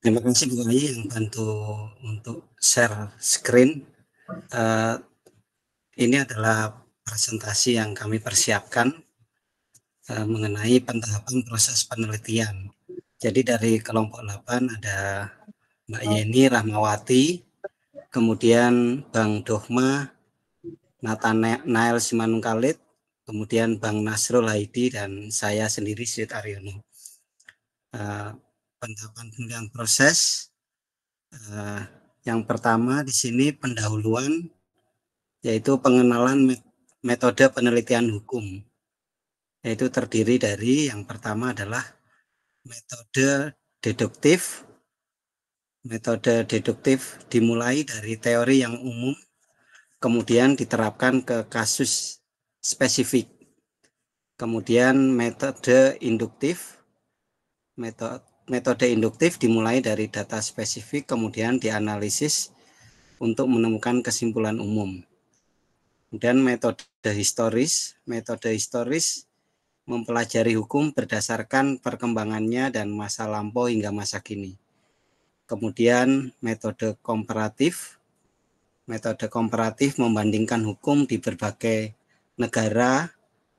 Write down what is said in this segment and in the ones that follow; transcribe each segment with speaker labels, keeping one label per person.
Speaker 1: Terima kasih Bu Ayi yang bantu untuk share screen. Ini adalah presentasi yang kami persiapkan mengenai pentahapan proses penelitian. Jadi dari kelompok 8 ada Mbak Yeni Rahmawati, kemudian Bang Dohma, Nathanael Simanung Khalid, kemudian Bang Nasrul Haidi, dan saya sendiri Syed Aryono. Pentahapan penelitian proses. Yang pertama di sini pendahuluan, yaitu pengenalan metode penelitian hukum, yaitu terdiri dari yang pertama adalah metode deduktif. Metode deduktif dimulai dari teori yang umum, kemudian diterapkan ke kasus spesifik. Kemudian metode induktif. Metode induktif dimulai dari data spesifik, kemudian dianalisis untuk menemukan kesimpulan umum. Kemudian metode historis mempelajari hukum berdasarkan perkembangannya dan masa lampau hingga masa kini. Kemudian metode komparatif membandingkan hukum di berbagai negara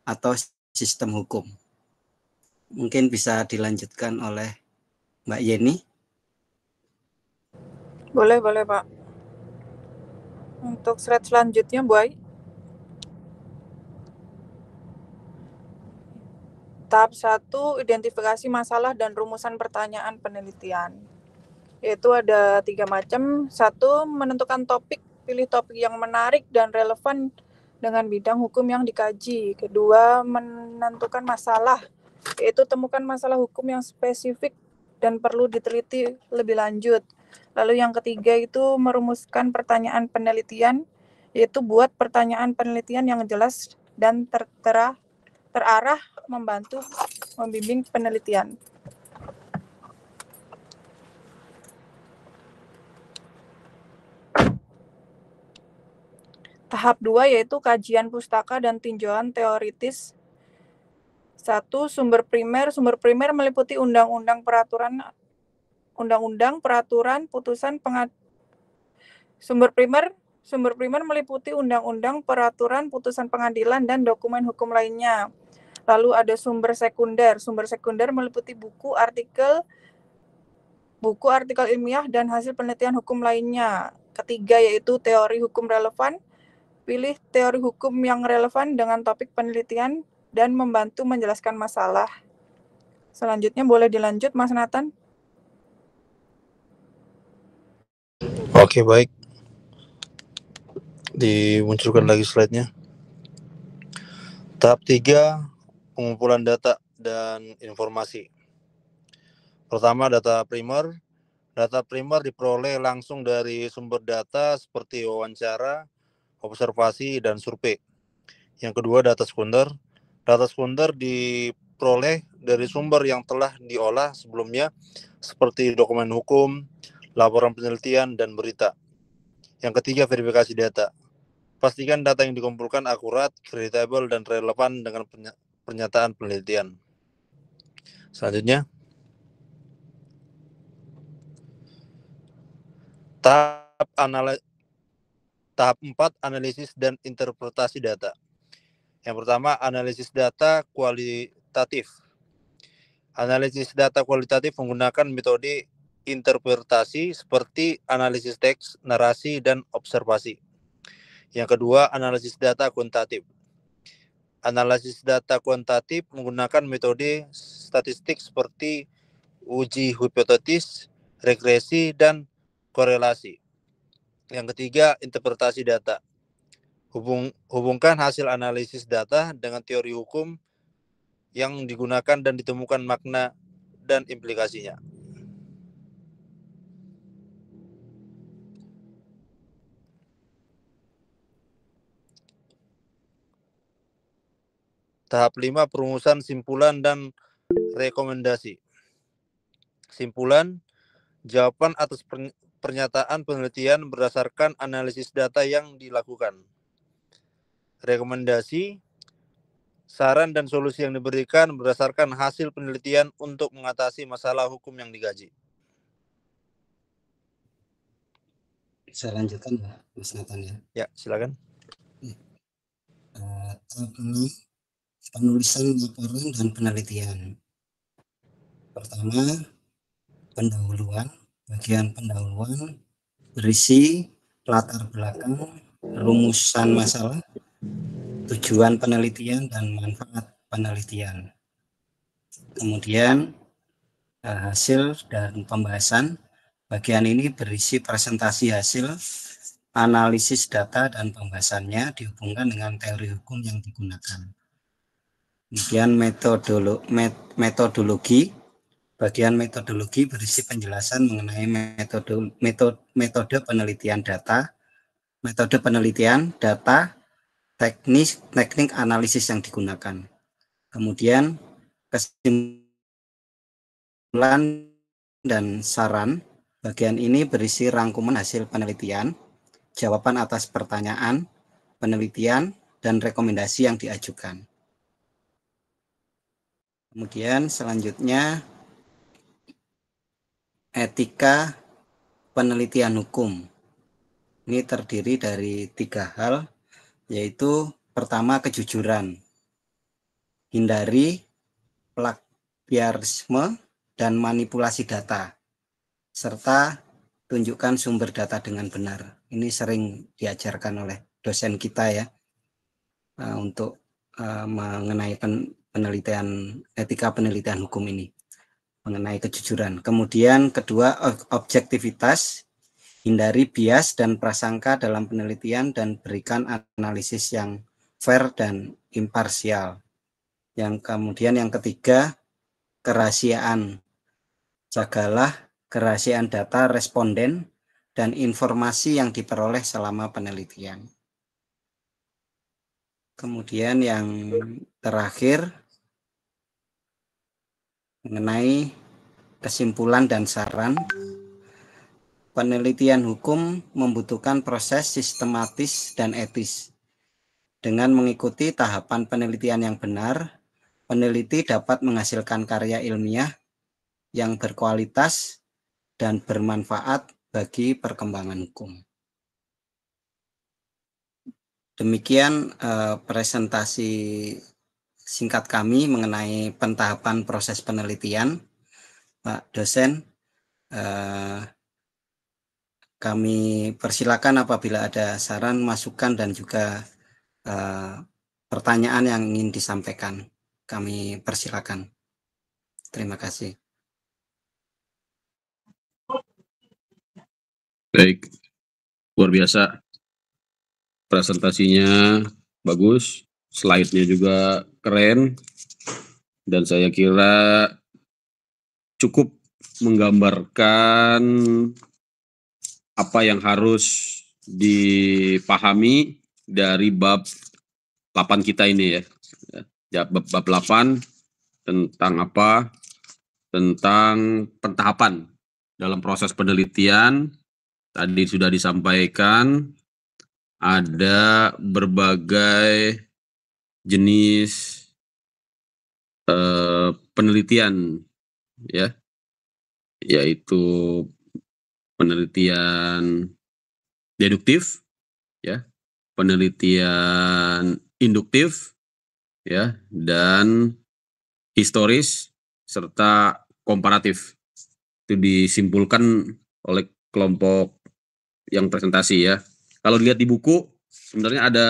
Speaker 1: atau sistem hukum. Mungkin bisa dilanjutkan oleh Mbak Yeni.
Speaker 2: Boleh Pak. Untuk slide selanjutnya Bu Ai. Tahap 1, identifikasi masalah dan rumusan pertanyaan penelitian. Yaitu ada 3 macam. 1, menentukan topik, pilih topik yang menarik dan relevan dengan bidang hukum yang dikaji. Kedua, menentukan masalah, yaitu temukan masalah hukum yang spesifik dan perlu diteliti lebih lanjut. Lalu yang ketiga itu merumuskan pertanyaan penelitian, yaitu buat pertanyaan penelitian yang jelas dan terarah membantu membimbing penelitian. Tahap 2 yaitu kajian pustaka dan tinjauan teoritis. 1. Sumber primer. Sumber primer meliputi undang-undang, peraturan, putusan Sumber primer meliputi undang-undang, peraturan, putusan pengadilan, dan dokumen hukum lainnya. Lalu ada sumber sekunder. Sumber sekunder meliputi buku, artikel ilmiah, dan hasil penelitian hukum lainnya. Ketiga yaitu teori hukum relevan. Pilih teori hukum yang relevan dengan topik penelitian dan membantu menjelaskan masalah. Selanjutnya boleh dilanjut Mas Nathan.
Speaker 3: Oke, baik. Dimunculkan lagi slide-nya. Tahap 3, pengumpulan data dan informasi. Pertama, data primer. Data primer diperoleh langsung dari sumber data seperti wawancara, observasi, dan survei. Yang kedua, data sekunder. Data sekunder diperoleh dari sumber yang telah diolah sebelumnya seperti dokumen hukum, laporan penelitian, dan berita. Yang ketiga, verifikasi data. Pastikan data yang dikumpulkan akurat, kredibel, dan relevan dengan pernyataan penelitian. Selanjutnya, tahap 4, analisis dan interpretasi data. Yang pertama, analisis data kualitatif. Analisis data kualitatif menggunakan metode interpretasi seperti analisis teks, narasi, dan observasi. Yang kedua, analisis data kuantitatif. Analisis data kuantitatif menggunakan metode statistik seperti uji hipotesis, regresi, dan korelasi. Yang ketiga, interpretasi data. Hubungkan hasil analisis data dengan teori hukum yang digunakan dan ditemukan makna dan implikasinya. Tahap 5, perumusan simpulan dan rekomendasi. Simpulan, jawaban atas pernyataan penelitian berdasarkan analisis data yang dilakukan. Rekomendasi, saran dan solusi yang diberikan berdasarkan hasil penelitian untuk mengatasi masalah hukum yang digaji.
Speaker 1: Saya lanjutkan ya, Mas Nathan ya.
Speaker 3: Ya, silakan.
Speaker 1: Penulisan laporan dan penelitian. Pertama, pendahuluan. Bagian pendahuluan berisi latar belakang, rumusan masalah, tujuan penelitian, dan manfaat penelitian. Kemudian hasil dan pembahasan. Bagian ini berisi presentasi hasil, analisis data dan pembahasannya dihubungkan dengan teori hukum yang digunakan. Kemudian metodologi. Bagian metodologi berisi penjelasan mengenai metode penelitian data, teknik analisis yang digunakan. Kemudian kesimpulan dan saran. Bagian ini berisi rangkuman hasil penelitian, jawaban atas pertanyaan, penelitian, dan rekomendasi yang diajukan. Kemudian selanjutnya etika penelitian hukum. Ini terdiri dari 3 hal, yaitu pertama kejujuran, hindari plagiarisme dan manipulasi data, serta tunjukkan sumber data dengan benar. Ini sering diajarkan oleh dosen kita ya, untuk mengenai penelitian, etika penelitian hukum ini, mengenai kejujuran. Kemudian kedua, objektivitas, hindari bias dan prasangka dalam penelitian dan berikan analisis yang fair dan imparsial. Kemudian yang ketiga, kerahasiaan, jagalah kerahasiaan data responden dan informasi yang diperoleh selama penelitian. Kemudian yang terakhir, mengenai kesimpulan dan saran. Penelitian hukum membutuhkan proses sistematis dan etis. Dengan mengikuti tahapan penelitian yang benar, peneliti dapat menghasilkan karya ilmiah yang berkualitas dan bermanfaat bagi perkembangan hukum. Demikian presentasi singkat kami mengenai pentahapan proses penelitian. Pak dosen, kami persilakan apabila ada saran, masukan, dan juga pertanyaan yang ingin disampaikan. Kami persilakan. Terima kasih.
Speaker 4: Baik, luar biasa. Presentasinya bagus, slide-nya juga keren, dan saya kira cukup menggambarkan apa yang harus dipahami dari bab 8 kita ini ya. Bab 8 tentang apa? Tentang pentahapan dalam proses penelitian. Tadi sudah disampaikan ada berbagai jenis penelitian ya, yaitu penelitian deduktif ya, penelitian induktif ya, dan historis serta komparatif. Itu disimpulkan oleh kelompok yang presentasi ya. Kalau dilihat di buku sebenarnya ada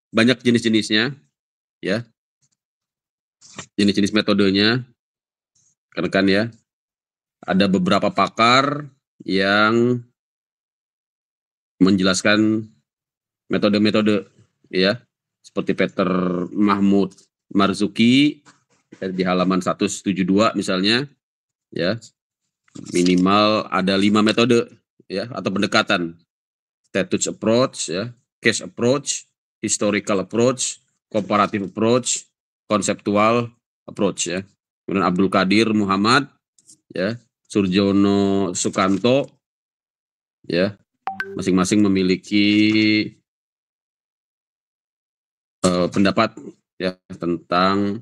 Speaker 4: banyak jenis-jenisnya ya, jenis-jenis metodenya kan ya. Ada beberapa pakar yang menjelaskan metode-metode ya, seperti Peter Mahmud Marzuki di halaman 172 misalnya ya, minimal ada 5 metode ya, atau pendekatan: status approach ya, case approach, historical approach, comparative approach, conceptual approach ya. Kemudian Abdul Qadir Muhammad ya, Surjono Sukanto ya, masing-masing memiliki pendapat ya tentang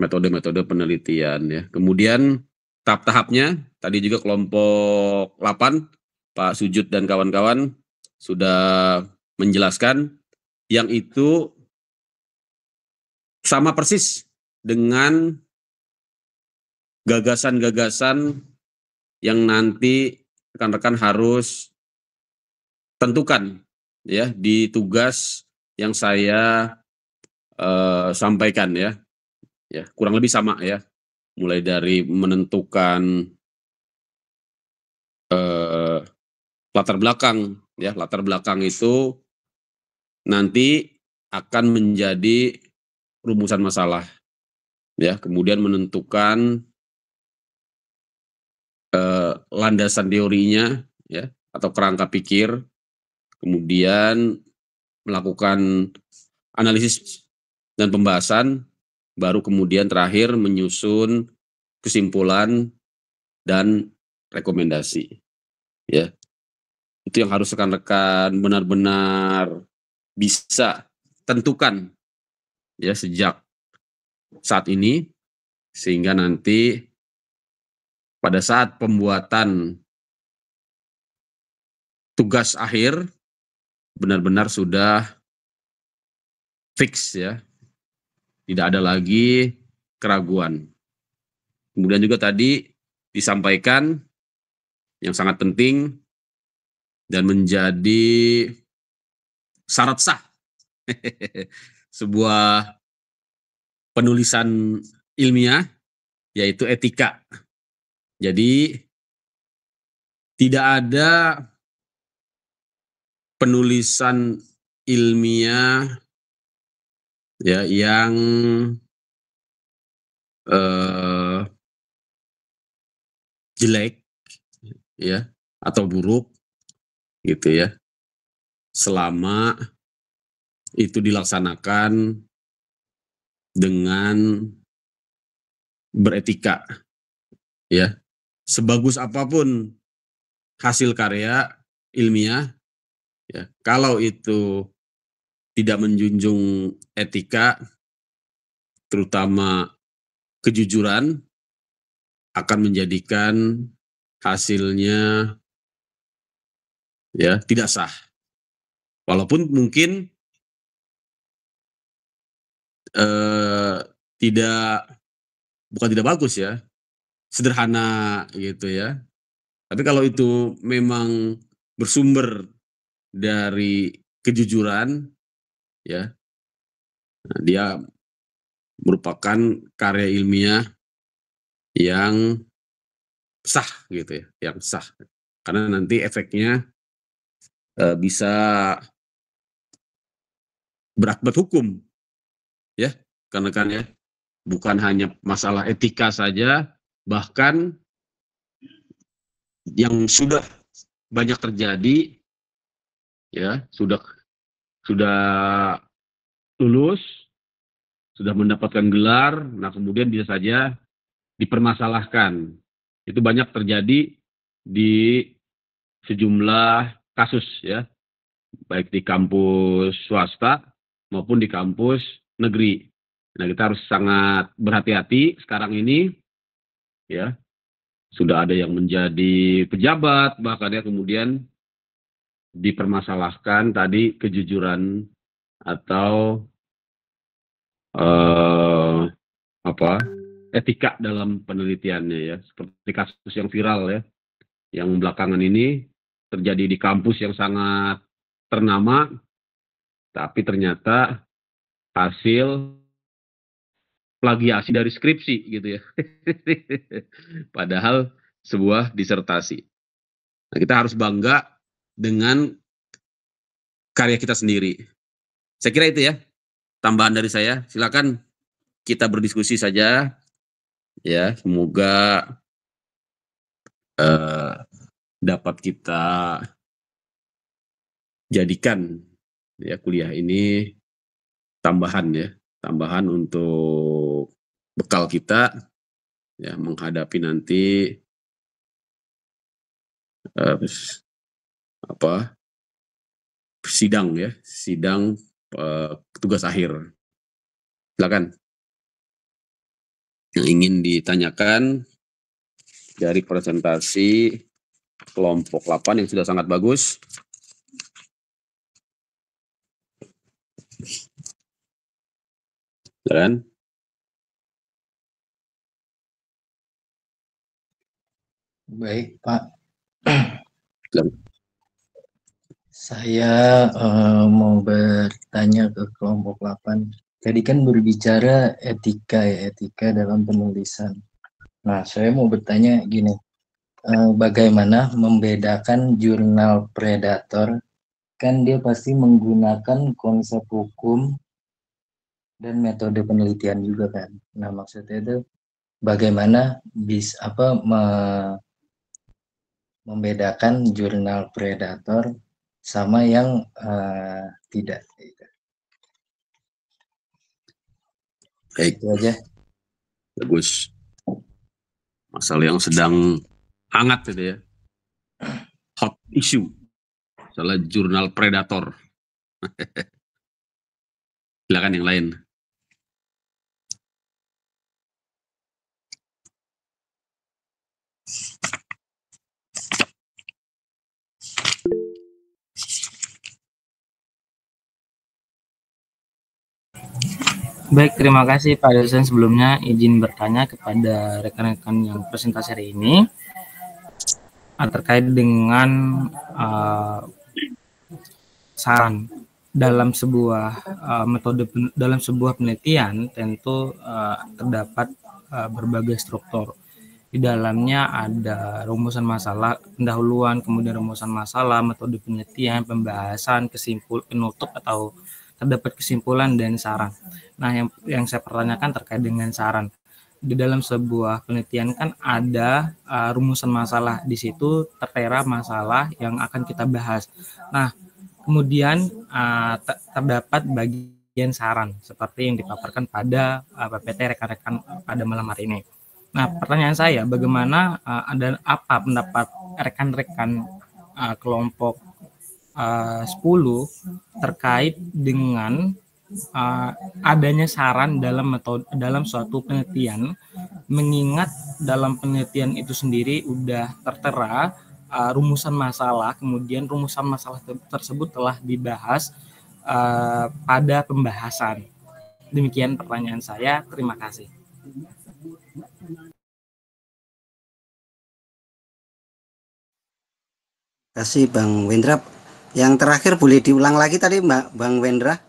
Speaker 4: metode-metode penelitian ya. Kemudian tahap-tahapnya tadi juga kelompok 8 Pak Sujud dan kawan-kawan sudah menjelaskan, yang itu sama persis dengan gagasan-gagasan yang nanti rekan-rekan harus tentukan ya di tugas yang saya sampaikan ya. Ya, kurang lebih sama ya. Mulai dari menentukan latar belakang ya, latar belakang itu nanti akan menjadi rumusan masalah ya, kemudian menentukan landasan teorinya ya atau kerangka pikir, kemudian melakukan analisis dan pembahasan, baru kemudian terakhir menyusun kesimpulan dan rekomendasi ya. Itu yang harus rekan-rekan benar-benar bisa tentukan ya sejak saat ini, sehingga nanti pada saat pembuatan tugas akhir benar-benar sudah fix ya, tidak ada lagi keraguan. Kemudian juga tadi disampaikan yang sangat penting dan menjadi syarat sah sebuah penulisan ilmiah, yaitu etika. Jadi tidak ada penulisan ilmiah ya yang jelek ya atau buruk gitu ya, selama itu dilaksanakan dengan beretika ya. Sebagus apapun hasil karya ilmiah ya, kalau itu tidak menjunjung etika, terutama kejujuran, akan menjadikan hasilnya ya tidak sah. Walaupun mungkin bukan tidak bagus ya, sederhana gitu ya. Tapi kalau itu memang bersumber dari kejujuran ya, nah dia merupakan karya ilmiah yang sah gitu ya, yang sah. Karena nanti efeknya bisa berakibat hukum ya, karena kan ya, bukan hanya masalah etika saja, bahkan yang sudah banyak terjadi ya, sudah lulus, sudah mendapatkan gelar, nah kemudian bisa saja dipermasalahkan. Itu banyak terjadi di sejumlah kasus ya, baik di kampus swasta maupun di kampus negeri. Nah, kita harus sangat berhati-hati sekarang ini ya. Sudah ada yang menjadi pejabat, bahkan ya kemudian dipermasalahkan tadi kejujuran atau etika dalam penelitiannya ya, seperti kasus yang viral ya, yang belakangan ini terjadi di kampus yang sangat ternama, tapi ternyata hasil plagiasi dari skripsi gitu ya. Padahal sebuah disertasi. Nah, kita harus bangga dengan karya kita sendiri. Saya kira itu ya tambahan dari saya. Silakan kita berdiskusi saja ya. Semoga dapat kita jadikan ya kuliah ini tambahan ya, tambahan untuk bekal kita ya menghadapi nanti sidang ya, sidang tugas akhir. Silakan yang ingin ditanyakan dari presentasi kelompok 8 yang sudah sangat bagus. Dan
Speaker 5: Baik, Pak.
Speaker 4: Dan.
Speaker 5: Saya mau bertanya ke kelompok 8. Tadi kan berbicara etika dalam penulisan. Nah, saya mau bertanya gini, bagaimana membedakan jurnal predator? Kan dia pasti menggunakan konsep hukum dan metode penelitian juga kan. Nah, maksudnya itu bagaimana membedakan jurnal predator sama yang tidak.
Speaker 4: Baik.
Speaker 5: Itu aja.
Speaker 4: Bagus. Masalah yang sedang hangat itu ya. Hot issue. Masalah jurnal predator. Silakan yang lain.
Speaker 6: Baik, terima kasih Pak dosen. Sebelumnya izin bertanya kepada rekan-rekan yang presentasi hari ini terkait dengan saran dalam sebuah metode dalam sebuah penelitian. Tentu terdapat berbagai struktur. Di dalamnya ada rumusan masalah, pendahuluan, kemudian rumusan masalah, metode penelitian, pembahasan, penutup atau terdapat kesimpulan dan saran. Nah, yang saya pertanyakan terkait dengan saran. Di dalam sebuah penelitian kan ada rumusan masalah. Di situ tertera masalah yang akan kita bahas. Nah, kemudian terdapat bagian saran seperti yang dipaparkan pada PPT rekan-rekan pada malam hari ini. Nah, pertanyaan saya, bagaimana apa pendapat rekan-rekan kelompok 10 terkait dengan adanya saran dalam suatu penelitian, mengingat dalam penelitian itu sendiri udah tertera rumusan masalah, kemudian rumusan masalah tersebut telah dibahas pada pembahasan. Demikian pertanyaan saya, terima kasih.
Speaker 1: Terima kasih Bang Wendra. Yang terakhir boleh diulang lagi tadi Bang Wendra?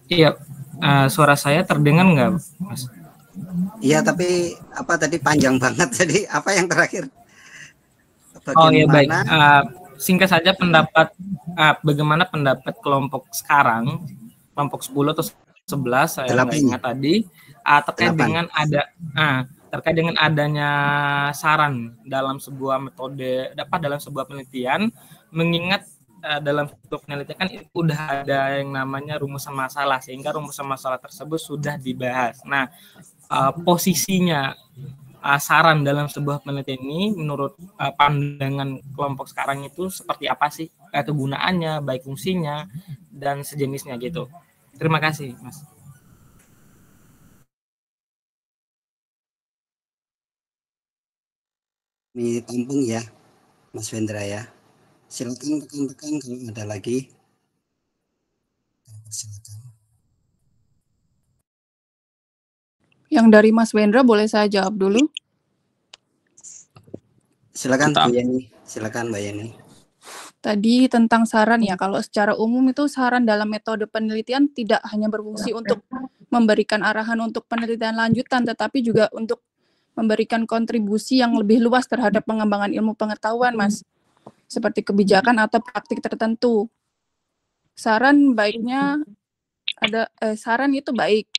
Speaker 6: Iya, suara saya terdengar nggak, Mas?
Speaker 1: Iya, tapi apa tadi panjang banget. Jadi apa yang terakhir? Bagaimana?
Speaker 6: Oh ya baik. Singkat saja bagaimana pendapat kelompok sekarang, kelompok 10 atau 11 saya nggak ingat tadi, terkait dengan adanya saran dalam sebuah metode, dalam sebuah penelitian, mengingat dalam sebuah penelitian kan udah ada yang namanya rumusan masalah, sehingga rumusan masalah tersebut sudah dibahas. Nah, posisinya saran dalam sebuah penelitian ini menurut pandangan kelompok sekarang itu seperti apa sih kegunaannya, baik fungsinya dan sejenisnya gitu. Terima kasih, Mas.
Speaker 1: Ini tampung ya, Mas Wendra ya. Silakan rekan-rekan kalau ada lagi. Silakan.
Speaker 2: Yang dari Mas Wendra boleh saya jawab dulu?
Speaker 1: Silakan Mbak Yeni. Silakan Mbak Yeni.
Speaker 2: Tadi tentang saran ya, kalau secara umum itu saran dalam metode penelitian tidak hanya berfungsi untuk memberikan arahan untuk penelitian lanjutan, tetapi juga untuk memberikan kontribusi yang lebih luas terhadap pengembangan ilmu pengetahuan, Mas. Seperti kebijakan atau praktik tertentu. Saran baiknya saran itu baik.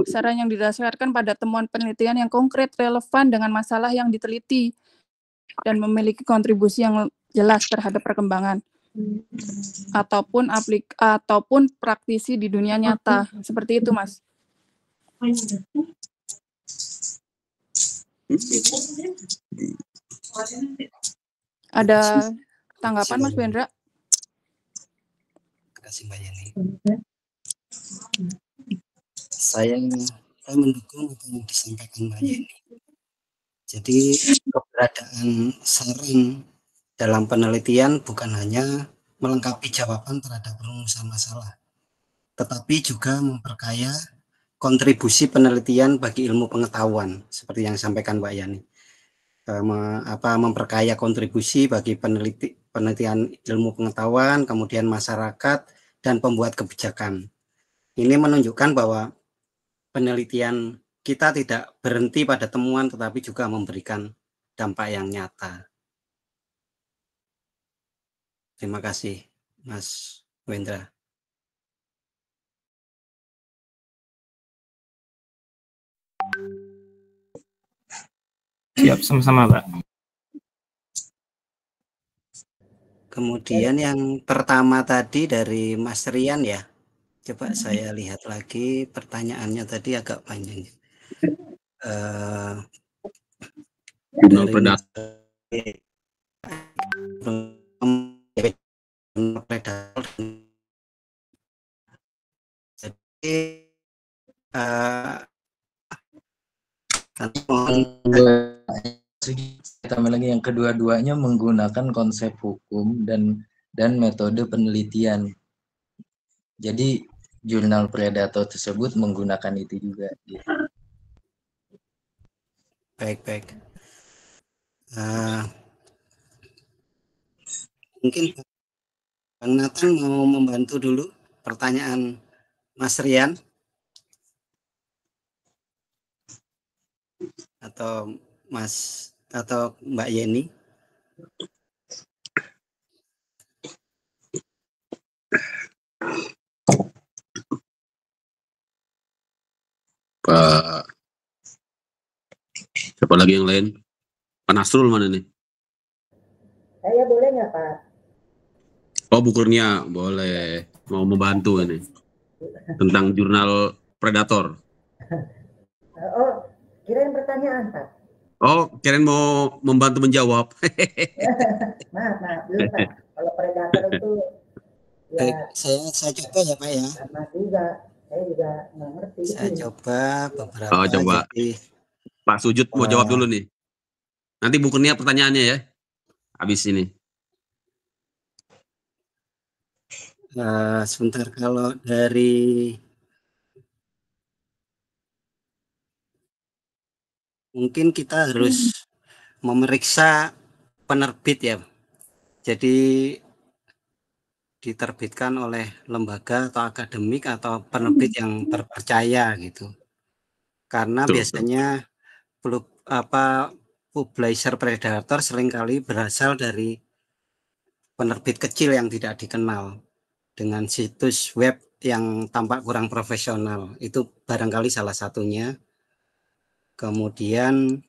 Speaker 2: Saran yang didasarkan pada temuan penelitian yang konkret, relevan dengan masalah yang diteliti, dan memiliki kontribusi yang jelas terhadap perkembangan ataupun praktisi di dunia nyata. Seperti itu, Mas. Ada tanggapan, Mas Wendra?
Speaker 1: Terima kasih Mbak Yeni. Saya mendukung apa yang disampaikan Mbak Yeni. Jadi keberadaan saring dalam penelitian bukan hanya melengkapi jawaban terhadap rumusan masalah, tetapi juga memperkaya kontribusi penelitian bagi ilmu pengetahuan, seperti yang disampaikan Mbak Yani. Memperkaya kontribusi bagi penelitian ilmu pengetahuan, kemudian masyarakat, dan pembuat kebijakan. Ini menunjukkan bahwa penelitian kita tidak berhenti pada temuan, tetapi juga memberikan dampak yang nyata. Terima kasih, Mas Wendra.
Speaker 6: Siap, sama-sama, Pak.
Speaker 1: Kemudian yang pertama tadi dari Mas Rian ya. Coba saya lihat lagi pertanyaannya tadi agak panjang.
Speaker 4: Jurnal predator.
Speaker 1: Jadi
Speaker 5: tambah lagi yang kedua-duanya menggunakan konsep hukum dan metode penelitian. Jadi jurnal predator tersebut menggunakan itu juga.
Speaker 1: Baik. Mungkin Bang Nathan mau membantu dulu pertanyaan Mas Rian atau Mbak Yeni.
Speaker 4: Pak, siapa lagi yang lain? Pak Nasrul mana nih?
Speaker 7: Saya boleh nggak, Pak?
Speaker 4: Oh, Bu Kurnia, boleh. Mau membantu ini tentang jurnal predator.
Speaker 7: Oh, kirain pertanyaan, Pak.
Speaker 4: Oh, kirain mau membantu menjawab.
Speaker 7: Maaf, belum, Pak. Kalau predator itu ya.
Speaker 1: Baik, saya coba ya, Pak ya.
Speaker 7: Mas juga, saya juga nggak ngerti.
Speaker 1: Saya coba beberapa.
Speaker 4: Oh, coba.
Speaker 1: Jadi,
Speaker 4: Pak Sujud mau jawab dulu nih. Nanti Bu Kurnia pertanyaannya ya. Habis ini.
Speaker 1: Sebentar, kalau dari mungkin kita harus memeriksa penerbit ya. Jadi diterbitkan oleh lembaga atau akademik atau penerbit yang terpercaya gitu. Karena biasanya publisher predator seringkali berasal dari penerbit kecil yang tidak dikenal dengan situs web yang tampak kurang profesional. Itu barangkali salah satunya. Kemudian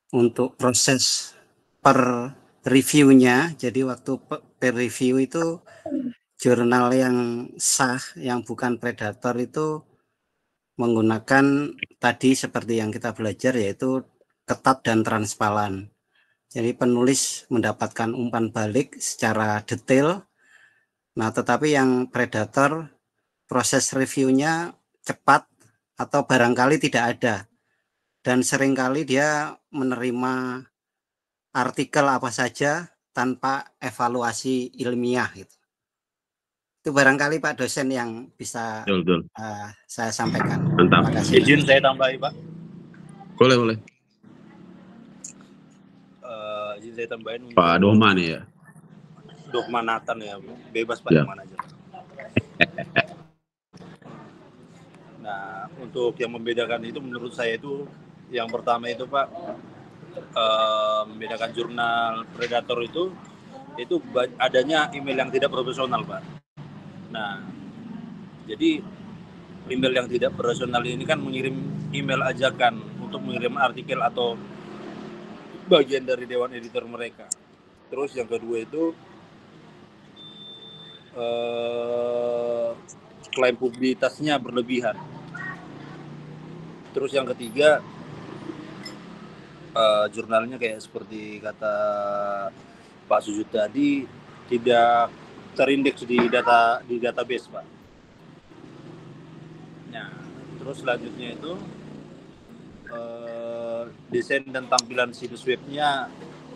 Speaker 1: untuk proses per reviewnya, jadi waktu per review itu jurnal yang sah, yang bukan predator itu menggunakan tadi seperti yang kita belajar, yaitu ketat dan transparan. Jadi penulis mendapatkan umpan balik secara detail. Nah, tetapi yang predator proses reviewnya cepat atau barangkali tidak ada. Dan seringkali dia menerima artikel apa saja tanpa evaluasi ilmiah gitu. Itu barangkali Pak dosen yang bisa saya sampaikan.
Speaker 4: Mantap.
Speaker 3: Izin saya tambahi, Pak.
Speaker 4: Boleh.
Speaker 3: Izin saya tambahin.
Speaker 4: Pak Dohman ya.
Speaker 3: Dohman Nathan ya, bebas Pak,
Speaker 4: ya.
Speaker 3: Mana aja. Nah, untuk yang membedakan itu menurut saya itu yang pertama itu Pak, membedakan jurnal predator itu adanya email yang tidak profesional Pak. Nah, jadi email yang tidak profesional ini kan mengirim email ajakan untuk mengirim artikel atau bagian dari dewan editor mereka. Terus yang kedua itu klaim publisitasnya berlebihan. Terus yang ketiga jurnalnya kayak seperti kata Pak Sujud tadi tidak terindeks di database Pak. Nah, terus selanjutnya itu desain dan tampilan situs webnya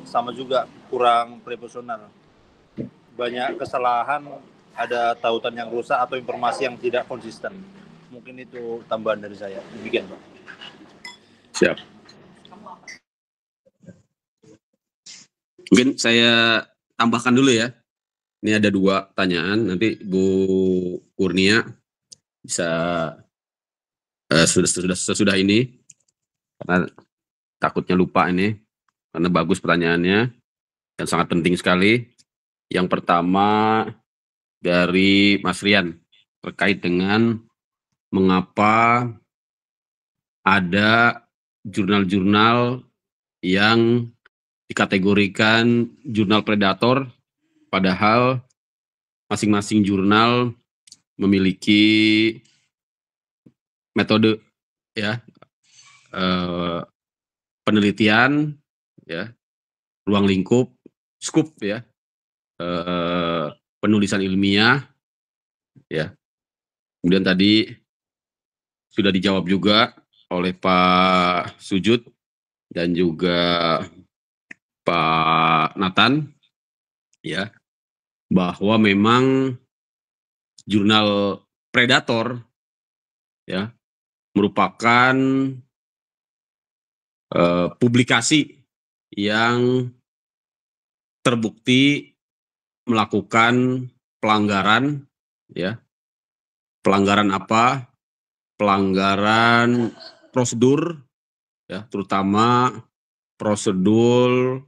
Speaker 3: sama juga kurang profesional. Banyak kesalahan, ada tautan yang rusak atau informasi yang tidak konsisten. Mungkin itu tambahan dari saya. Demikian, Pak.
Speaker 4: Siap. Mungkin saya tambahkan dulu ya. Ini ada 2 pertanyaan. Nanti Bu Kurnia bisa sesudah ini, karena takutnya lupa ini, karena bagus pertanyaannya dan sangat penting sekali. Yang pertama dari Mas Rian terkait dengan mengapa ada jurnal-jurnal yang dikategorikan jurnal predator, padahal masing-masing jurnal memiliki metode ya penelitian ya, ruang lingkup, scope ya, penulisan ilmiah ya. Kemudian tadi sudah dijawab juga oleh Pak Sujud dan juga Pak Nathan ya, bahwa memang jurnal predator ya merupakan publikasi yang terbukti melakukan pelanggaran ya. Pelanggaran apa? Pelanggaran prosedur ya, terutama prosedur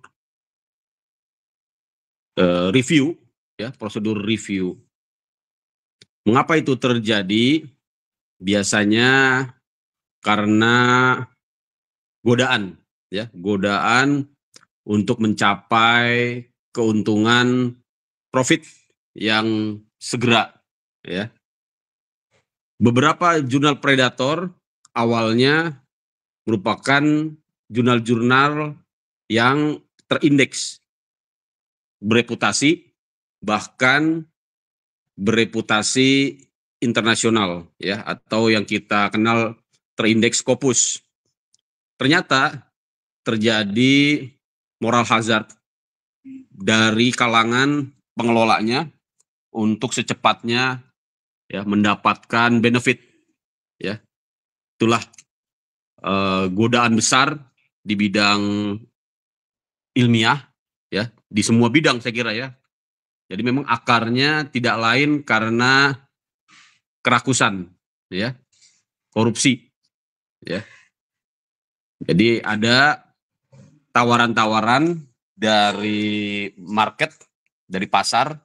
Speaker 4: review ya, prosedur review. Mengapa itu terjadi? Biasanya karena godaan ya, godaan untuk mencapai keuntungan profit yang segera ya. Beberapa jurnal predator awalnya merupakan jurnal-jurnal yang terindeks, bereputasi, bahkan bereputasi internasional ya, atau yang kita kenal terindeks Scopus. Ternyata terjadi moral hazard dari kalangan pengelolanya untuk secepatnya ya mendapatkan benefit ya. Itulah godaan besar di bidang ilmiah ya, di semua bidang saya kira ya. Jadi memang akarnya tidak lain karena kerakusan ya, korupsi ya. Jadi ada tawaran-tawaran dari market, dari pasar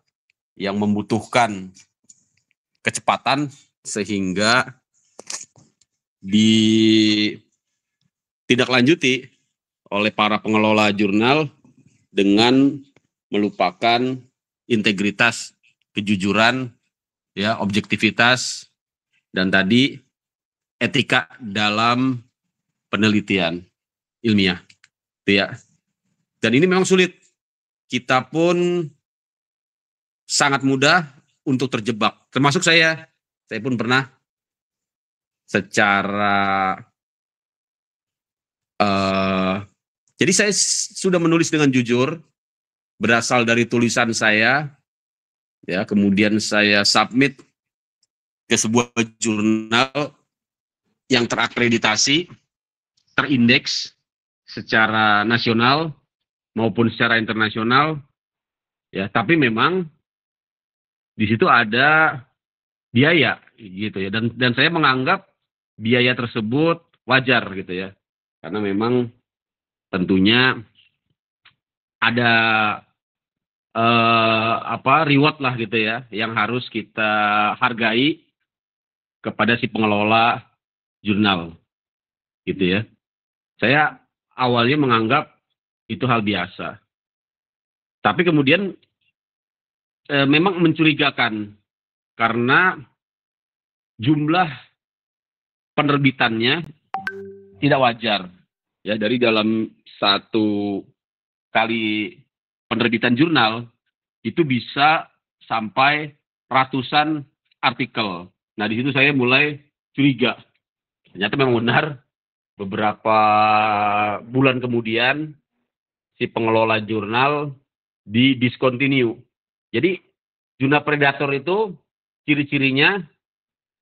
Speaker 4: yang membutuhkan kecepatan sehingga ditindaklanjuti oleh para pengelola jurnal dengan melupakan integritas, kejujuran, ya, objektivitas, dan tadi etika dalam penelitian ilmiah, ya. Dan ini memang sulit. Kita pun sangat mudah untuk terjebak. Termasuk saya pun pernah secara jadi saya sudah menulis dengan jujur, berasal dari tulisan saya, ya, kemudian saya submit ke sebuah jurnal yang terakreditasi, terindeks secara nasional maupun secara internasional, ya. Tapi memang di situ ada biaya, gitu ya. Dan saya menganggap biaya tersebut wajar, gitu ya, karena memang tentunya ada reward lah, gitu ya, yang harus kita hargai kepada si pengelola jurnal, gitu ya. Saya awalnya menganggap itu hal biasa, tapi kemudian memang mencurigakan karena jumlah penerbitannya tidak wajar ya. Dari dalam satu kali penerbitan jurnal itu bisa sampai ratusan artikel. Nah, di situ saya mulai curiga. Ternyata memang benar, beberapa bulan kemudian si pengelola jurnal di-discontinue. Jadi jurnal predator itu ciri-cirinya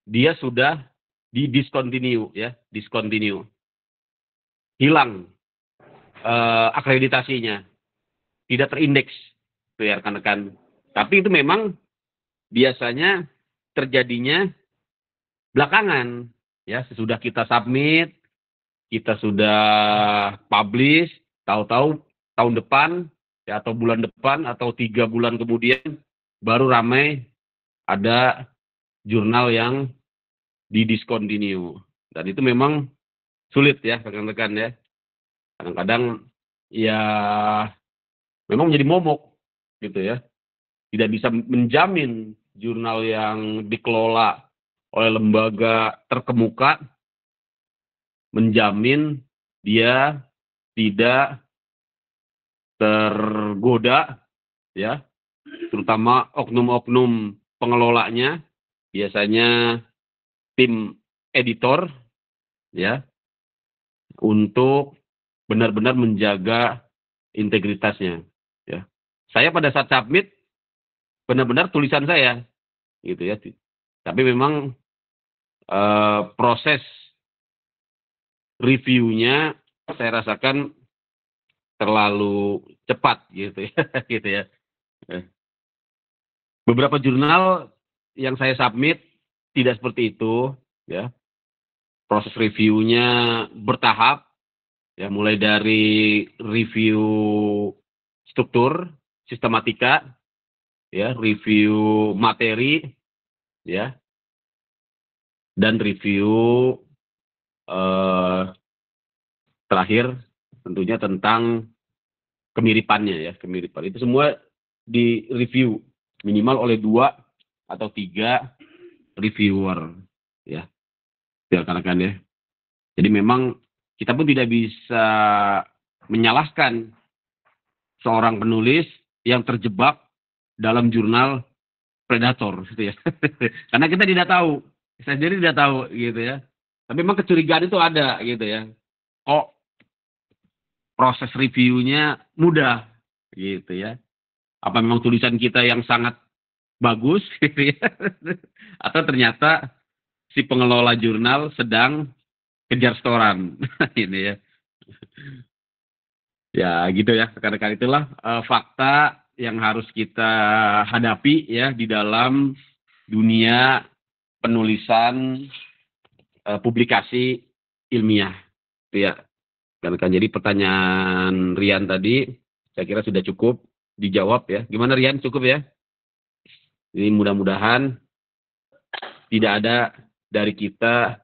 Speaker 4: dia sudah di-discontinue, ya, discontinue. Hilang akreditasinya, tidak terindeks, ya rekan-rekan. Tapi itu memang biasanya terjadinya belakangan, ya, sesudah kita submit, kita sudah publish, tahu-tahu tahun depan, ya, atau bulan depan, atau 3 bulan kemudian, baru ramai ada jurnal yang di-discontinue. Dan itu memang sulit, ya, rekan-rekan, ya. Kadang-kadang, ya, memang menjadi momok, gitu, ya. Tidak bisa menjamin jurnal yang dikelola oleh lembaga terkemuka, menjamin dia tidak tergoda, ya, terutama oknum-oknum pengelolanya, biasanya tim editor, ya, untuk benar-benar menjaga integritasnya, ya. Saya pada saat submit benar-benar tulisan saya, gitu, ya. Tapi memang proses reviewnya saya rasakan terlalu cepat, gitu, ya, gitu, ya. Beberapa jurnal yang saya submit tidak seperti itu, ya. Proses reviewnya bertahap, ya, mulai dari review struktur, sistematika, ya, review materi, ya, dan review terakhir tentunya tentang kemiripannya, ya, kemiripan. Itu semua di review minimal oleh 2 atau 3 reviewer, ya, rekan-rekan, ya. Jadi memang kita pun tidak bisa menyalahkan seorang penulis yang terjebak dalam jurnal predator, gitu, ya. Karena kita tidak tahu, saya sendiri tidak tahu, gitu, ya. Tapi memang kecurigaan itu ada, gitu, ya. Kok proses reviewnya mudah, gitu, ya. Apa memang tulisan kita yang sangat bagus, gitu, ya. Atau ternyata si pengelola jurnal sedang kejar setoran. Ini, ya. Ya, gitu, ya. Rekan-rekan, itulah fakta yang harus kita hadapi, ya, di dalam dunia penulisan publikasi ilmiah, itu, ya. Rekan-rekan, jadi pertanyaan Rian tadi saya kira sudah cukup dijawab, ya. Gimana, Rian, cukup, ya? Ini mudah-mudahan tidak ada dari kita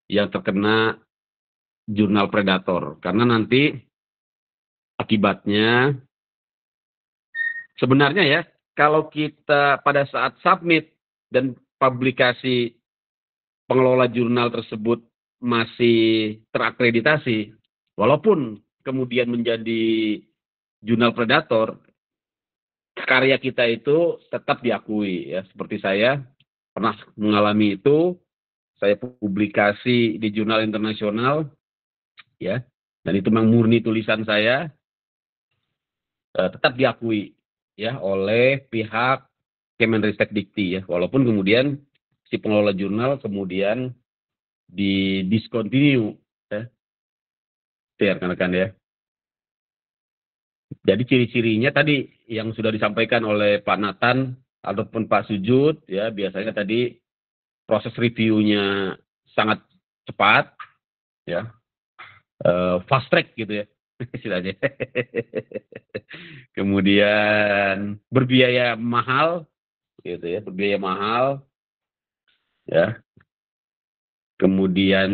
Speaker 4: yang terkena jurnal predator, karena nanti akibatnya sebenarnya, ya, kalau kita pada saat submit dan publikasi pengelola jurnal tersebut masih terakreditasi, walaupun kemudian menjadi jurnal predator, karya kita itu tetap diakui, ya. Seperti saya pernah mengalami itu, saya publikasi di jurnal internasional, ya, dan itu memang murni tulisan saya, tetap diakui, ya, oleh pihak Kemenristek Dikti, ya, walaupun kemudian si pengelola jurnal kemudian di-discontinue, ya. Rekan-rekan, ya. Jadi ciri-cirinya tadi yang sudah disampaikan oleh Pak Nathan ataupun Pak Sujud, ya, biasanya tadi proses reviewnya sangat cepat, ya, fast track, gitu, ya, istilahnya. Kemudian berbiaya mahal, gitu, ya, berbiaya mahal, ya. Kemudian,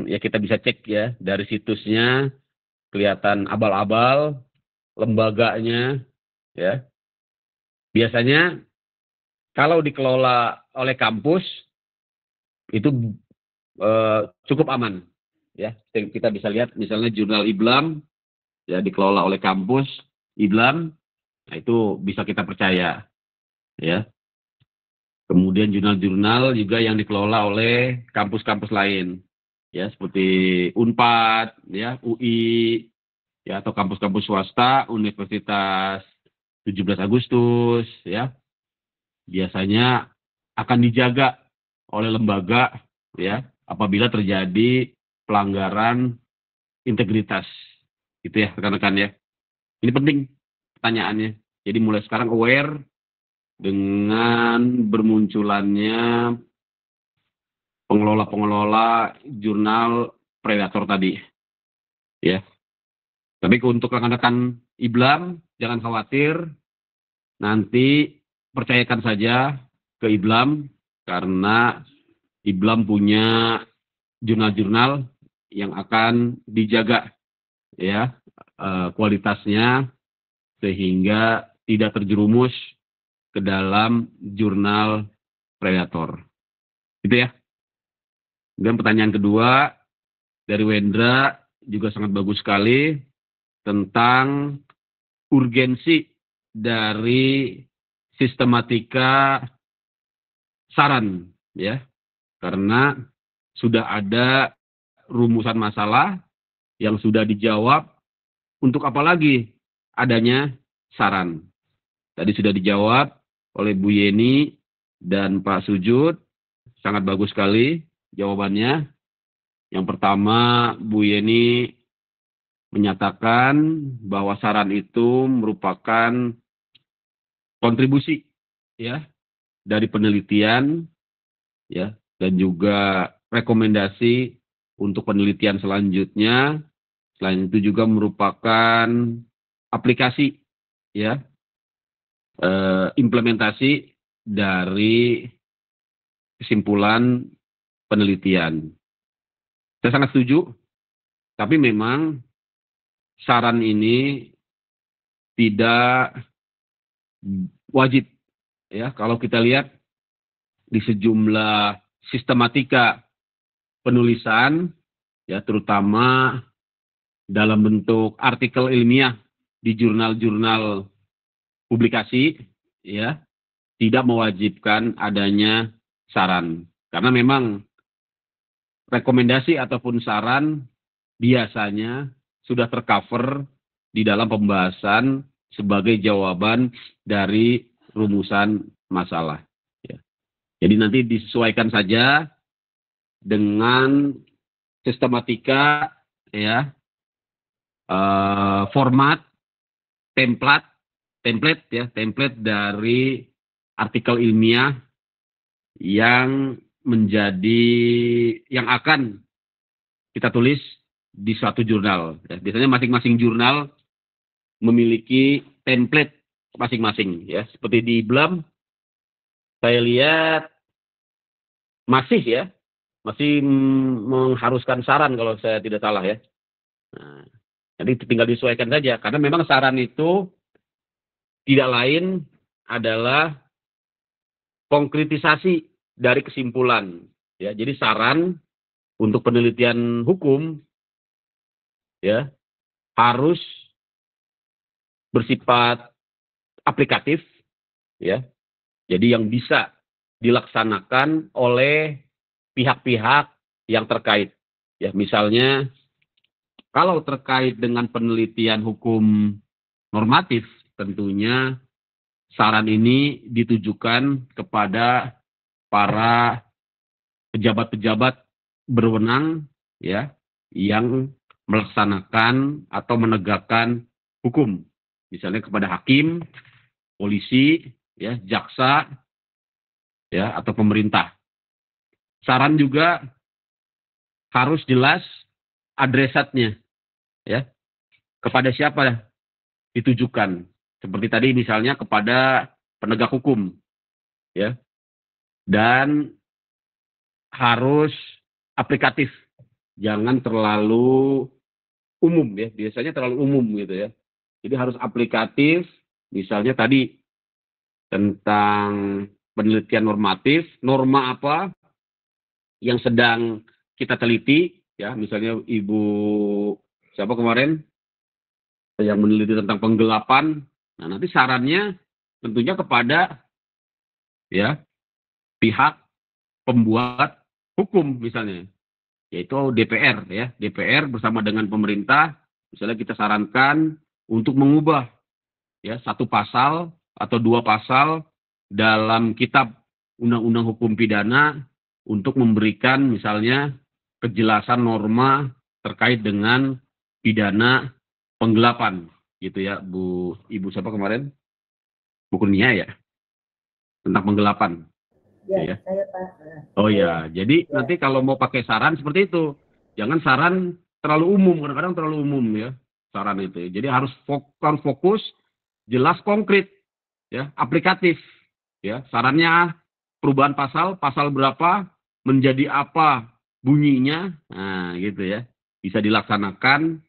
Speaker 4: ya, kita bisa cek, ya, dari situsnya kelihatan abal-abal, lembaganya, ya. Biasanya kalau dikelola oleh kampus itu cukup aman, ya. Kita bisa lihat misalnya jurnal IBLAM, ya, dikelola oleh kampus IBLAM, nah itu bisa kita percaya, ya. Kemudian jurnal-jurnal juga yang dikelola oleh kampus-kampus lain, ya seperti Unpad, ya UI, ya atau kampus-kampus swasta, Universitas 17 Agustus, ya biasanya akan dijaga oleh lembaga, ya apabila terjadi pelanggaran integritas, gitu ya rekan-rekan ya. Ini penting pertanyaannya. Jadi mulai sekarang aware dengan bermunculannya pengelola-pengelola jurnal predator tadi, ya. Tapi untuk rekan-rekan IBLAM jangan khawatir, nanti percayakan saja ke IBLAM karena IBLAM punya jurnal-jurnal yang akan dijaga, ya kualitasnya sehingga tidak terjerumus ke dalam jurnal predator. Gitu ya. Dan pertanyaan kedua dari Wendra juga sangat bagus sekali tentang urgensi dari sistematika saran, ya. Karena sudah ada rumusan masalah yang sudah dijawab, untuk apa lagi adanya saran. Tadi sudah dijawab oleh Bu Yeni dan Pak Sujud, sangat bagus sekali jawabannya. Yang pertama, Bu Yeni menyatakan bahwa saran itu merupakan kontribusi, ya, dari penelitian, ya, dan juga rekomendasi untuk penelitian selanjutnya. Selain itu juga merupakan aplikasi, ya, implementasi dari kesimpulan penelitian. Saya sangat setuju, tapi memang saran ini tidak wajib, ya. Kalau kita lihat di sejumlah sistematika penulisan, ya, terutama dalam bentuk artikel ilmiah di jurnal-jurnal publikasi, ya, tidak mewajibkan adanya saran. Karena memang rekomendasi ataupun saran biasanya sudah tercover di dalam pembahasan sebagai jawaban dari rumusan masalah. Ya. Jadi nanti disesuaikan saja dengan sistematika, ya, format, template dari artikel ilmiah yang akan kita tulis di suatu jurnal. Ya. Biasanya masing-masing jurnal memiliki template masing-masing, ya. Seperti di IBLAM, saya lihat masih mengharuskan saran kalau saya tidak salah, ya. Nah, jadi tinggal disesuaikan saja, karena memang saran itu tidak lain adalah konkretisasi dari kesimpulan, ya. Jadi saran untuk penelitian hukum, ya, harus bersifat aplikatif, ya. Jadi yang bisa dilaksanakan oleh pihak-pihak yang terkait, ya. Misalnya kalau terkait dengan penelitian hukum normatif, tentunya saran ini ditujukan kepada para pejabat-pejabat berwenang, ya, yang melaksanakan atau menegakkan hukum, misalnya kepada hakim, polisi, ya, jaksa, ya, atau pemerintah. Saran juga harus jelas adresatnya, ya, kepada siapa ditujukan. Seperti tadi misalnya kepada penegak hukum, ya, dan harus aplikatif, jangan terlalu umum, ya. Biasanya terlalu umum gitu, ya. Jadi harus aplikatif, misalnya tadi tentang penelitian normatif, norma apa yang sedang kita teliti, ya, misalnya Ibu siapa kemarin yang meneliti tentang penggelapan. Nah, nanti sarannya tentunya kepada, ya, pihak pembuat hukum misalnya, yaitu DPR ya. DPR bersama dengan pemerintah, misalnya kita sarankan untuk mengubah ya satu pasal atau dua pasal dalam kitab undang-undang hukum pidana untuk memberikan misalnya kejelasan norma terkait dengan pidana penggelapan gitu ya, Ibu siapa kemarin? Bu Kurnia ya, tentang penggelapan.
Speaker 7: Ya,
Speaker 4: Ya.
Speaker 7: saya Pak.
Speaker 4: Oh ya, jadi nanti kalau mau pakai saran seperti itu, jangan saran terlalu umum, kadang-kadang terlalu umum ya saran itu. Jadi harus fokus, jelas, konkret, ya, aplikatif, ya. Sarannya perubahan pasal berapa, menjadi apa bunyinya, nah gitu ya, bisa dilaksanakan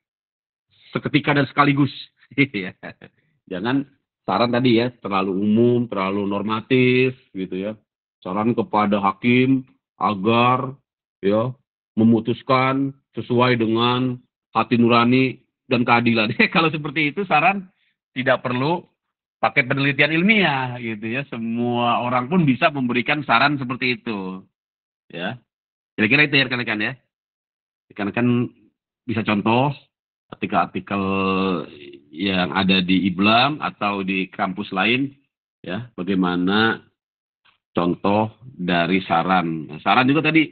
Speaker 4: seketika dan sekaligus, gitu ya. Jangan saran tadi ya terlalu umum, terlalu normatif, gitu ya. Saran kepada hakim agar ya memutuskan sesuai dengan hati nurani dan keadilan. Kalau seperti itu saran tidak perlu pakai penelitian ilmiah gitu ya. Semua orang pun bisa memberikan saran seperti itu. Ya. Kira-kira itu ya rekan-rekan ya. Rekan-rekan bisa contoh artikel-artikel yang ada di IBLAM atau di kampus lain ya, bagaimana contoh dari saran. Saran juga tadi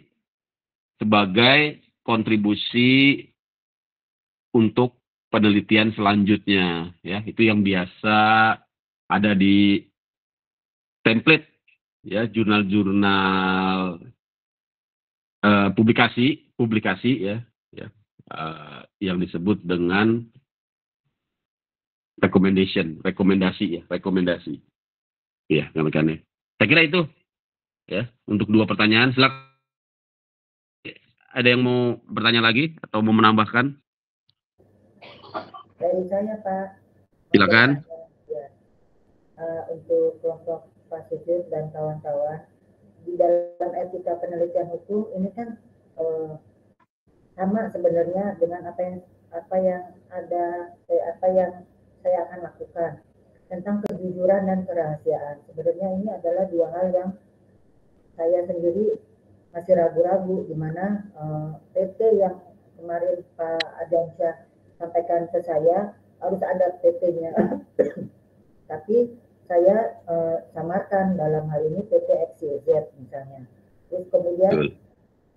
Speaker 4: sebagai kontribusi untuk penelitian selanjutnya ya, itu yang biasa ada di template ya, jurnal-jurnal publikasi ya yang disebut dengan rekomendasi ya kan ya. Saya kira itu ya untuk dua pertanyaan. Silakan, ada yang mau bertanya lagi atau mau menambahkan?
Speaker 7: Dari saya Pak.
Speaker 4: Silakan.
Speaker 7: Ya, untuk kelompok Pasifik dan kawan-kawan, di dalam etika penelitian hukum ini kan sama sebenarnya dengan apa yang saya akan lakukan tentang kejujuran dan kerahasiaan. Sebenarnya ini adalah dua hal yang saya sendiri masih ragu-ragu, di mana PT yang kemarin Pak Adamsyah sampaikan ke saya harus ada PT-nya, tapi saya samarkan dalam hal ini PT XYZ misalnya. Terus kemudian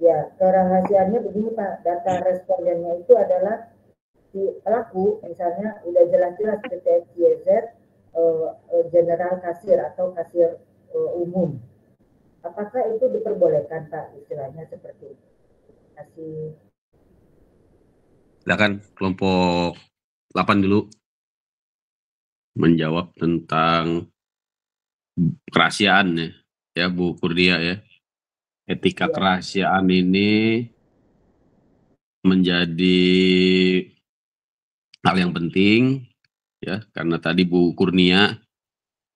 Speaker 7: ya kerahasiaannya begini Pak, data respondennya itu adalah si pelaku, misalnya udah jelas-jelas PT XYZ general kasir atau kasir umum. Apakah itu diperbolehkan Pak, istilahnya seperti itu? Terima kasih.
Speaker 4: Silakan kelompok 8 dulu menjawab tentang kerahasiaan ya Bu Kurnia ya. Etika kerahasiaan ini menjadi hal yang penting ya, karena tadi Bu Kurnia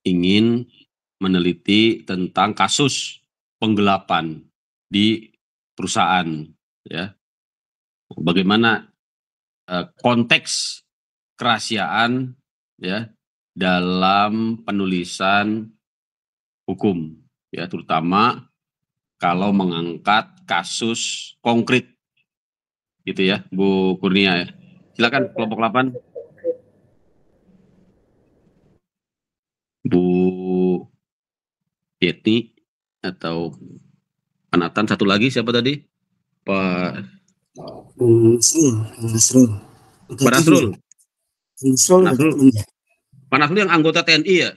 Speaker 4: ingin meneliti tentang kasus penggelapan di perusahaan ya. Bagaimana konteks kerahasiaan ya dalam penulisan hukum ya, terutama kalau mengangkat kasus konkret gitu ya Bu Kurnia ya. Silakan kelompok 8. Bu Yeti atau Pak Nathan, satu lagi siapa tadi? Pak
Speaker 1: Nasrul.
Speaker 4: Pak Nasrul. Pak Nasrul yang anggota TNI ya?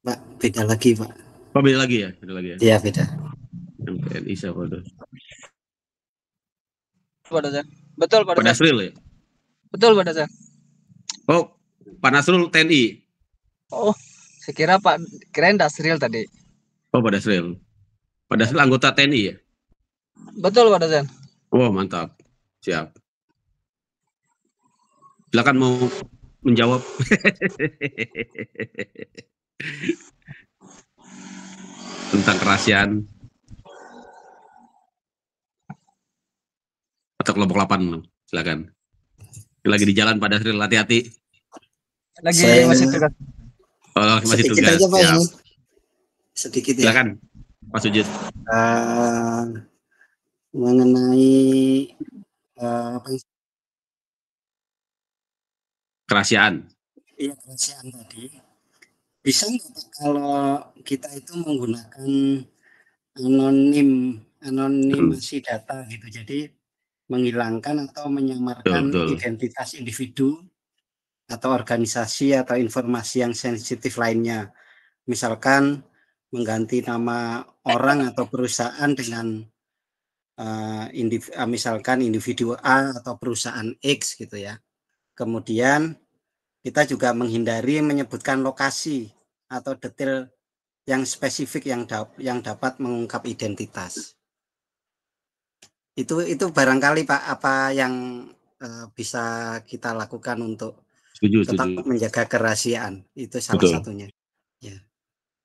Speaker 1: Pak, beda lagi Pak.
Speaker 4: Oh beda lagi ya?
Speaker 1: Iya beda.
Speaker 4: Yang TNI siapa tuh?
Speaker 8: Betul Pak
Speaker 4: Pak Nasrul ya?
Speaker 8: Betul Pak Dasar.
Speaker 4: Oh, Pak Nasrul TNI.
Speaker 8: Oh, saya kira kirain Dasril tadi.
Speaker 4: Oh, Pak Dasril. Pak Dasril anggota TNI ya?
Speaker 8: Betul Pak Dasar.
Speaker 4: Oh, mantap. Siap. Silakan mau menjawab. Tentang kerahasiaan. Atau kelompok 8, silakan. Lagi di jalan Pak Dasril, hati-hati.
Speaker 8: Masih tugas.
Speaker 4: Oh, masih
Speaker 1: sedikit
Speaker 4: tugas.
Speaker 1: aja Pak ini. sedikit ya.
Speaker 4: Silakan Pak Sujud.
Speaker 1: Mengenai
Speaker 4: Kerahasiaan.
Speaker 1: Iya, kerahasiaan tadi. Bisa nggak Pak kalau kita itu menggunakan anonimasi data gitu. Jadi menghilangkan atau menyamarkan identitas individu atau organisasi atau informasi yang sensitif lainnya. Misalkan mengganti nama orang atau perusahaan dengan misalkan individu A atau perusahaan X gitu ya. Kemudian kita juga menghindari menyebutkan lokasi atau detail yang spesifik yang dapat mengungkap identitas. Itu barangkali Pak apa yang bisa kita lakukan untuk tetap menjaga kerahasiaan. Itu salah satunya. Ya.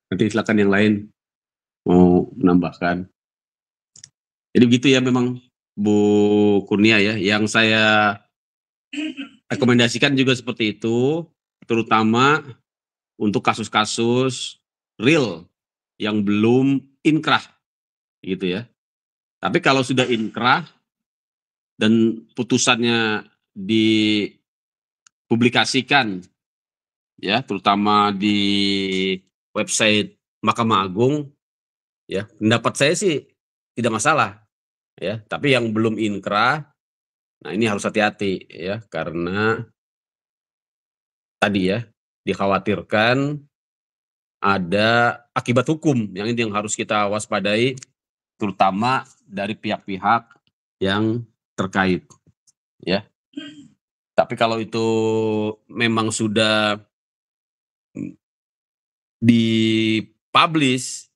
Speaker 4: Nanti silakan yang lain mau menambahkan. Jadi begitu ya memang Bu Kurnia ya, yang saya rekomendasikan juga seperti itu, terutama untuk kasus-kasus real yang belum inkrah gitu ya. Tapi kalau sudah inkrah dan putusannya dipublikasikan ya, terutama di website Mahkamah Agung ya, pendapat saya sih tidak masalah ya, tapi yang belum inkrah, nah ini harus hati-hati ya, karena tadi ya dikhawatirkan ada akibat hukum yang ini yang harus kita waspadai, terutama dari pihak-pihak yang terkait ya. Tapi kalau itu memang sudah dipublish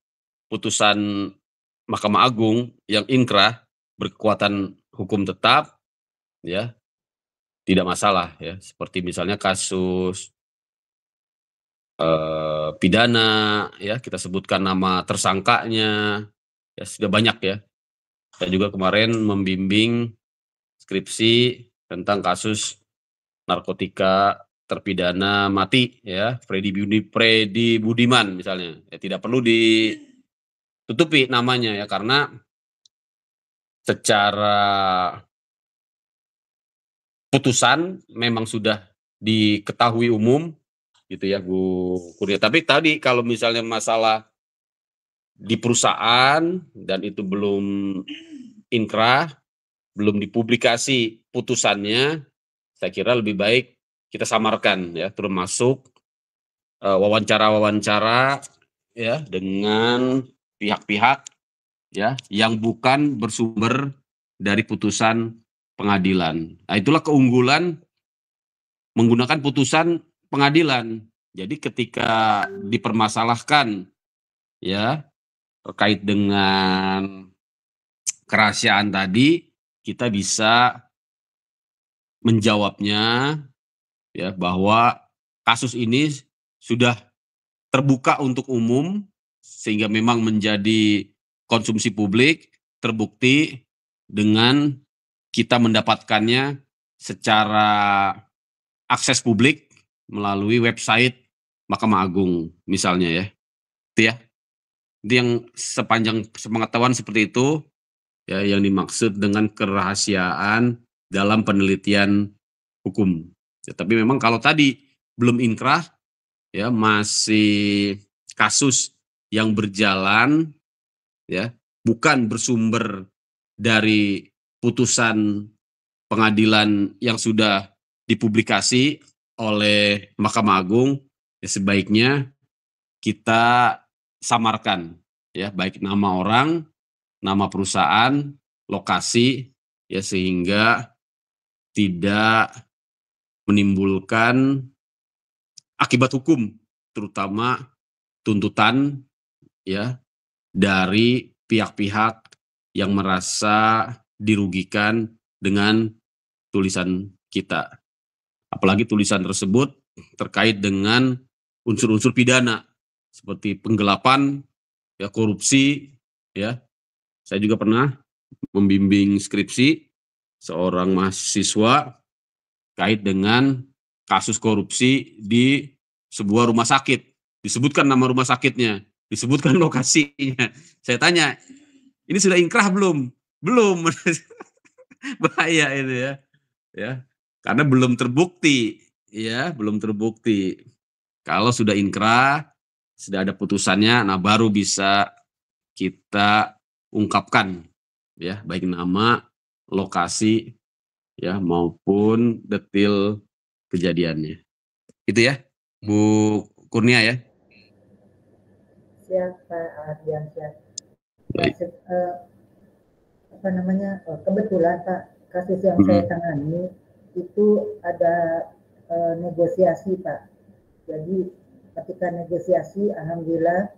Speaker 4: putusan Mahkamah Agung yang inkrah berkekuatan hukum tetap ya, tidak masalah ya, seperti misalnya kasus pidana ya, kita sebutkan nama tersangkanya ya, sudah banyak ya. Saya juga kemarin membimbing skripsi tentang kasus narkotika terpidana mati ya, Freddy Budiman misalnya ya, tidak perlu ditutupi namanya ya, karena secara putusan memang sudah diketahui umum gitu ya Bu Kurnia. Tapi tadi kalau misalnya masalah di perusahaan dan itu belum inkrah, belum dipublikasi putusannya, saya kira lebih baik kita samarkan ya, termasuk wawancara-wawancara ya dengan pihak-pihak ya yang bukan bersumber dari putusan pengadilan. Nah, itulah keunggulan menggunakan putusan pengadilan. Jadi ketika dipermasalahkan ya terkait dengan kerahasiaan tadi, kita bisa menjawabnya ya, bahwa kasus ini sudah terbuka untuk umum sehingga memang menjadi konsumsi publik, terbukti dengan kita mendapatkannya secara akses publik melalui website Mahkamah Agung misalnya ya. Itu ya. Itu yang sepanjang sepengetahuan seperti itu ya, yang dimaksud dengan kerahasiaan dalam penelitian hukum. Ya, tapi memang kalau tadi belum inkrah ya, masih kasus yang berjalan ya, bukan bersumber dari putusan pengadilan yang sudah dipublikasi oleh Mahkamah Agung, ya sebaiknya kita samarkan ya, baik nama orang, nama perusahaan, lokasi ya, sehingga tidak menimbulkan akibat hukum, terutama tuntutan ya dari pihak-pihak yang merasa dirugikan dengan tulisan kita. Apalagi tulisan tersebut terkait dengan unsur-unsur pidana seperti penggelapan, ya korupsi, ya. Saya juga pernah membimbing skripsi seorang mahasiswa terkait dengan kasus korupsi di sebuah rumah sakit. Disebutkan nama rumah sakitnya, disebutkan lokasinya. Saya tanya, ini sudah inkrah belum? Belum. Bahaya itu ya. Ya. Karena belum terbukti, ya, belum terbukti. Kalau sudah inkrah, sudah ada putusannya, nah baru bisa kita ungkapkan, ya, baik nama, lokasi, ya, maupun detail kejadiannya. Itu ya, Bu Kurnia ya.
Speaker 7: Siap Pak Ardiansyah.
Speaker 4: Baik.
Speaker 7: Kebetulan Pak, kasus yang saya tangani itu ada negosiasi Pak. Jadi ketika negosiasi, alhamdulillah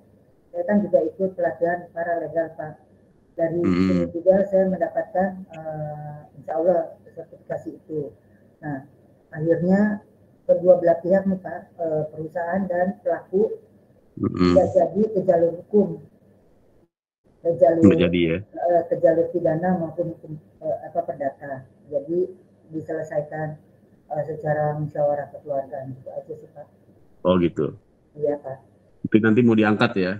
Speaker 7: saya kan juga ikut pelatihan paralegal Pak. Dari sini juga saya mendapatkan insya Allah sertifikasi itu. Nah, akhirnya kedua belah pihak nih Pak, perusahaan dan pelaku tidak jadi ke jalur hukum, ke jalur pidana maupun hukum perdata. Jadi diselesaikan secara musyawarah kekeluargaan. Itu aja sih Pak.
Speaker 4: Oh gitu.
Speaker 7: Iya Pak.
Speaker 4: Itu nanti mau diangkat ya.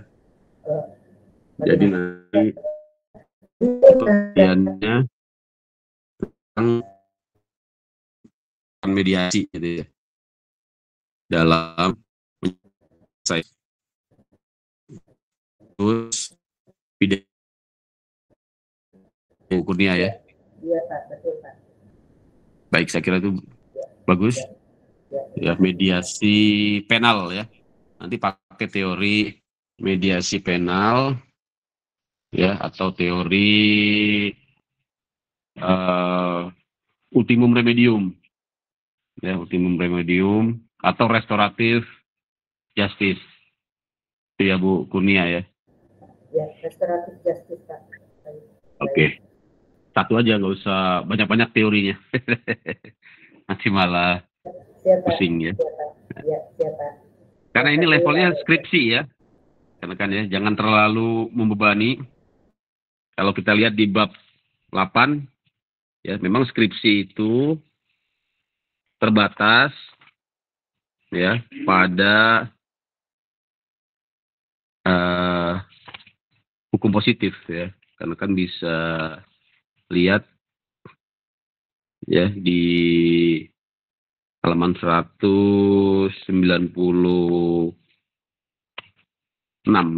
Speaker 4: Jadi nanti pengertiannya tentang mediasi gitu ya. Dalam saya terus pidana Bu Kurnia ya.
Speaker 7: Iya Pak, betul Pak.
Speaker 4: Baik, saya kira itu bagus. Ya, mediasi penal ya. Nanti pakai teori mediasi penal ya, atau teori ultimum remedium. Ya, ultimum remedium atau restoratif justice. Itu ya Bu Kurnia ya.
Speaker 7: Ya, restoratif justice Pak.
Speaker 4: Oke. Satu aja, nggak usah banyak-banyak teorinya. Nanti malah pusing ya.
Speaker 7: Siapa.
Speaker 4: Karena ini levelnya skripsi ya. Karena kan ya, jangan terlalu membebani. Kalau kita lihat di bab 8, ya memang skripsi itu terbatas ya pada hukum positif ya. Karena kan bisa lihat ya di halaman 196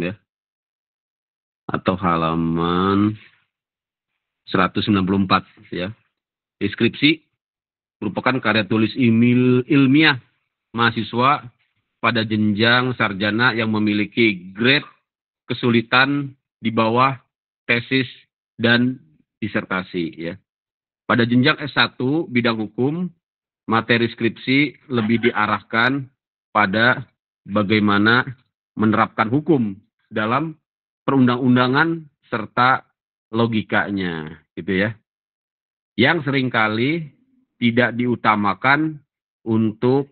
Speaker 4: ya, atau halaman 194 ya. Deskripsi merupakan karya tulis ilmiah mahasiswa pada jenjang sarjana yang memiliki grade kesulitan di bawah tesis dan disertasi ya. Pada jenjang S1 bidang hukum, materi skripsi lebih diarahkan pada bagaimana menerapkan hukum dalam perundang-undangan serta logikanya, gitu ya. Yang seringkali tidak diutamakan untuk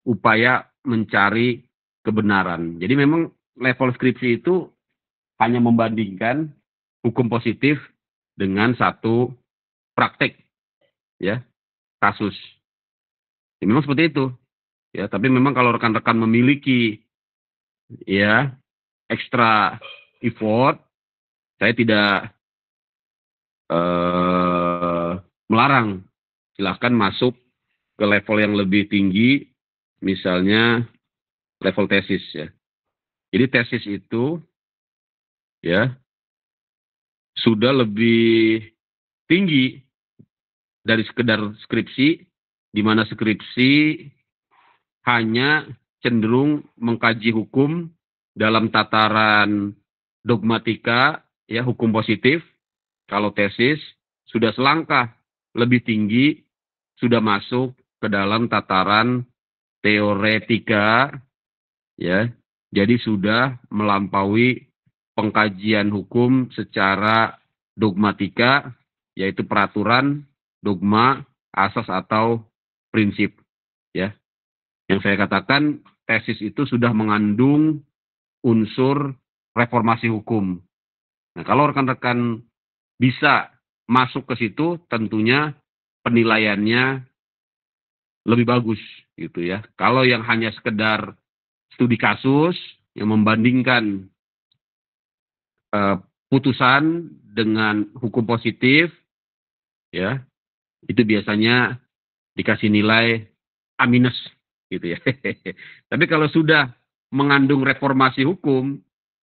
Speaker 4: upaya mencari kebenaran. Jadi memang level skripsi itu hanya membandingkan hukum positif dengan satu praktek, ya, kasus. Ya, memang seperti itu, ya. Tapi memang kalau rekan-rekan memiliki, ya, extra effort, saya tidak melarang. Silahkan masuk ke level yang lebih tinggi, misalnya level tesis, ya. Jadi tesis itu, ya, sudah lebih tinggi dari sekedar skripsi, di mana skripsi hanya cenderung mengkaji hukum dalam tataran dogmatika, ya, hukum positif. Kalau tesis sudah selangkah lebih tinggi, sudah masuk ke dalam tataran teoretika, ya. Jadi sudah melampaui pengkajian hukum secara dogmatika, yaitu peraturan, dogma, asas atau prinsip, ya. Yang saya katakan tesis itu sudah mengandung unsur reformasi hukum. Nah, kalau rekan-rekan bisa masuk ke situ, tentunya penilaiannya lebih bagus, gitu ya. Kalau yang hanya sekedar studi kasus yang membandingkan putusan dengan hukum positif, ya, itu biasanya dikasih nilai A- gitu ya. Tapi kalau sudah mengandung reformasi hukum,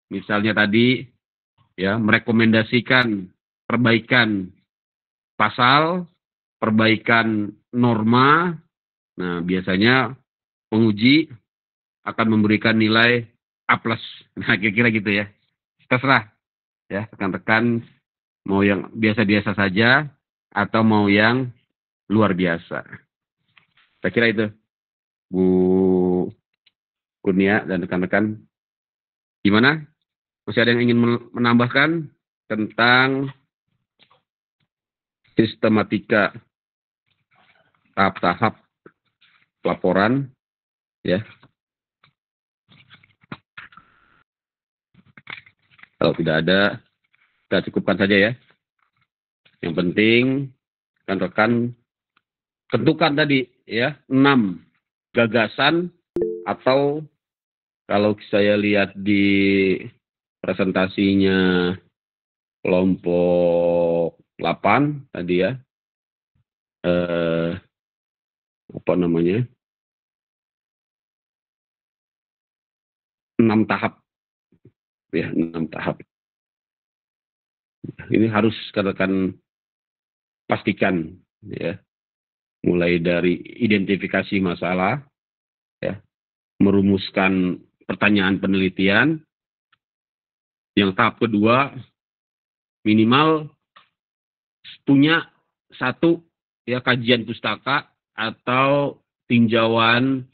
Speaker 4: misalnya tadi ya merekomendasikan perbaikan pasal, perbaikan norma, nah biasanya penguji akan memberikan nilai A+. Nah, kira-kira gitu ya. Terserah ya rekan-rekan mau yang biasa-biasa saja atau mau yang luar biasa. Saya kira itu, Bu Kurnia dan rekan-rekan. Gimana? Masih ada yang ingin menambahkan tentang sistematika tahap-tahap laporan, ya? Kalau tidak ada, kita cukupkan saja ya. Yang penting rekan-rekan tentukan tadi ya 6 gagasan, atau kalau saya lihat di presentasinya kelompok 8 tadi ya, apa namanya, 6 tahap ya, 6 tahap. Ini harus rekan pastikan ya, mulai dari identifikasi masalah ya, merumuskan pertanyaan penelitian. Yang tahap kedua, minimal punya 1 ya kajian pustaka atau tinjauan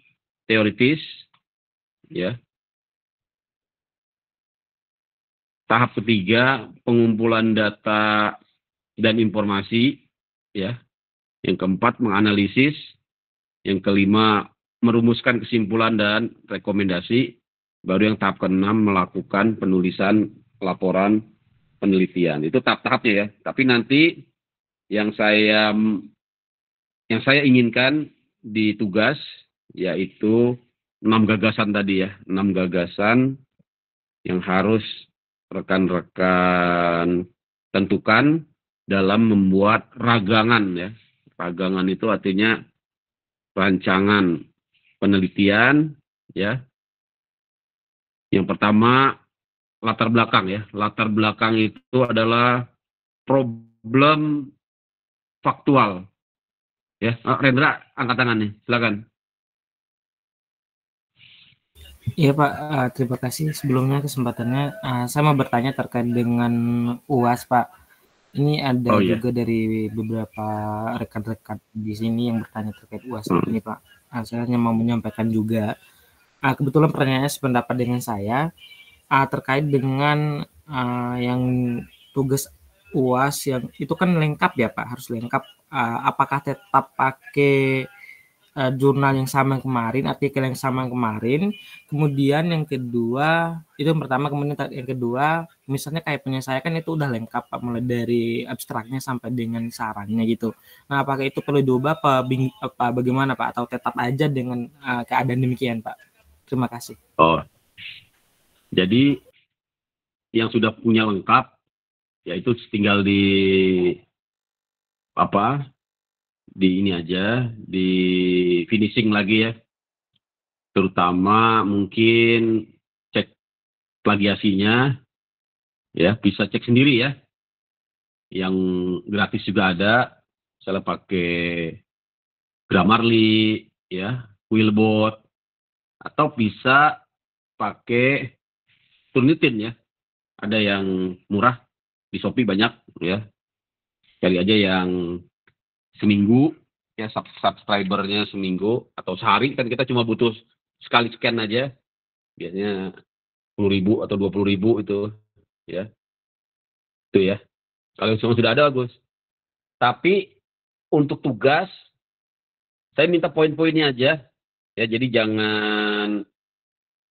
Speaker 4: teoritis ya. Tahap ketiga, pengumpulan data dan informasi ya. Yang keempat, menganalisis. Yang kelima, merumuskan kesimpulan dan rekomendasi. Baru yang tahap keenam, melakukan penulisan laporan penelitian. Itu tahap-tahapnya ya. Tapi nanti yang saya inginkan di tugas yaitu 6 gagasan tadi ya. 6 gagasan yang harus rekan-rekan tentukan dalam membuat ragangan ya. Ragangan itu artinya rancangan penelitian ya. Yang pertama, latar belakang ya. Latar belakang itu adalah problem faktual. Ya, Rendra angkat tangan nih, silakan.
Speaker 6: Iya Pak, terima kasih sebelumnya kesempatannya. Saya mau bertanya terkait dengan UAS Pak. Ini ada juga dari beberapa rekan-rekan di sini yang bertanya terkait UAS ini Pak. Saya hanya mau menyampaikan juga. Kebetulan pertanyaannya sependapat dengan saya terkait dengan yang tugas UAS yang itu kan lengkap ya Pak, harus lengkap. Apakah tetap pakai jurnal yang sama yang kemarin, artikel yang sama yang kemarin. Kemudian yang kedua, itu yang pertama, kemudian yang kedua, misalnya kayak punya saya kan itu udah lengkap Pak, mulai dari abstraknya sampai dengan sarannya gitu. Nah, apakah itu perlu diubah apa bagaimana Pak, atau tetap aja dengan keadaan demikian Pak? Terima kasih.
Speaker 4: Oh, jadi yang sudah punya lengkap, yaitu tinggal di ini aja, di finishing lagi ya. Terutama mungkin cek plagiasinya ya, bisa cek sendiri ya. Yang gratis juga ada, misalnya pakai Grammarly ya, Quillbot, atau bisa pakai Turnitin ya. Ada yang murah di Shopee banyak ya. Cari aja yang seminggu ya, subscribernya seminggu atau sehari, kan kita cuma butuh sekali scan aja, biasanya 10.000 atau 20.000 itu ya. Itu ya, kalau semua sudah ada bagus. Tapi untuk tugas saya minta poin-poinnya aja ya, jadi jangan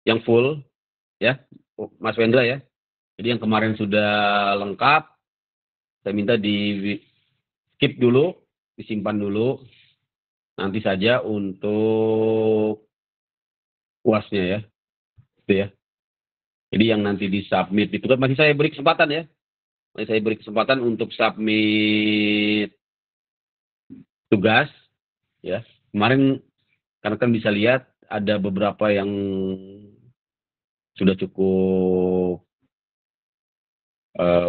Speaker 4: yang full ya Mas Wendra ya. Jadi yang kemarin sudah lengkap saya minta di skip dulu, disimpan dulu, nanti saja untuk UASnya ya, itu ya. Jadi yang nanti disubmit itu kan masih saya beri kesempatan ya. Masih saya beri kesempatan untuk submit tugas ya. Kemarin karena kan bisa lihat ada beberapa yang sudah cukup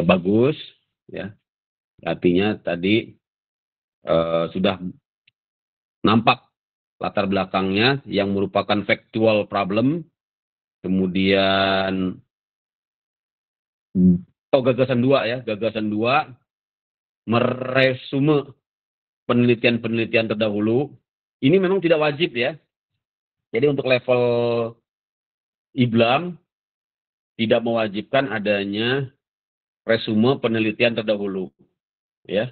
Speaker 4: bagus ya. Artinya tadi sudah nampak latar belakangnya yang merupakan factual problem, kemudian gagasan 2 ya, gagasan 2 meresume penelitian-penelitian terdahulu. Ini memang tidak wajib ya. Jadi untuk level IBLAM tidak mewajibkan adanya resume penelitian terdahulu ya.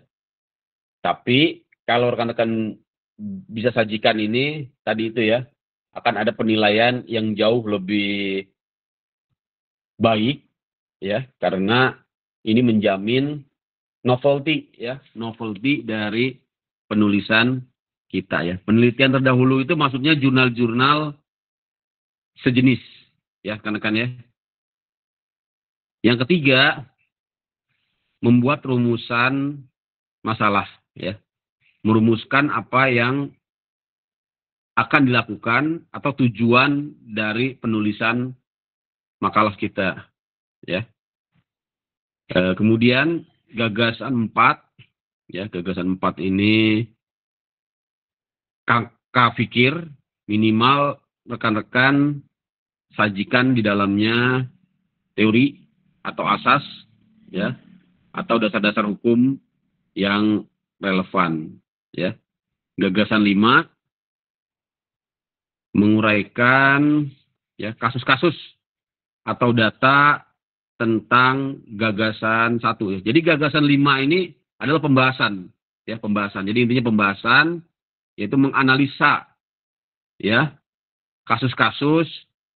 Speaker 4: Tapi kalau rekan-rekan bisa sajikan ini tadi itu ya, akan ada penilaian yang jauh lebih baik ya, karena ini menjamin novelty ya, novelty dari penulisan kita ya. Penelitian terdahulu itu maksudnya jurnal-jurnal sejenis ya, rekan-rekan ya. Yang ketiga, membuat rumusan masalah ya. Merumuskan apa yang akan dilakukan atau tujuan dari penulisan makalah kita ya. Kemudian gagasan 4 ya, gagasan 4 ini kakak pikir minimal rekan-rekan sajikan di dalamnya teori atau asas ya, atau dasar-dasar hukum yang relevan ya. Gagasan 5 menguraikan ya kasus-kasus atau data tentang gagasan 1 ya. Jadi gagasan 5 ini adalah pembahasan ya, pembahasan. Jadi intinya pembahasan yaitu menganalisa ya kasus-kasus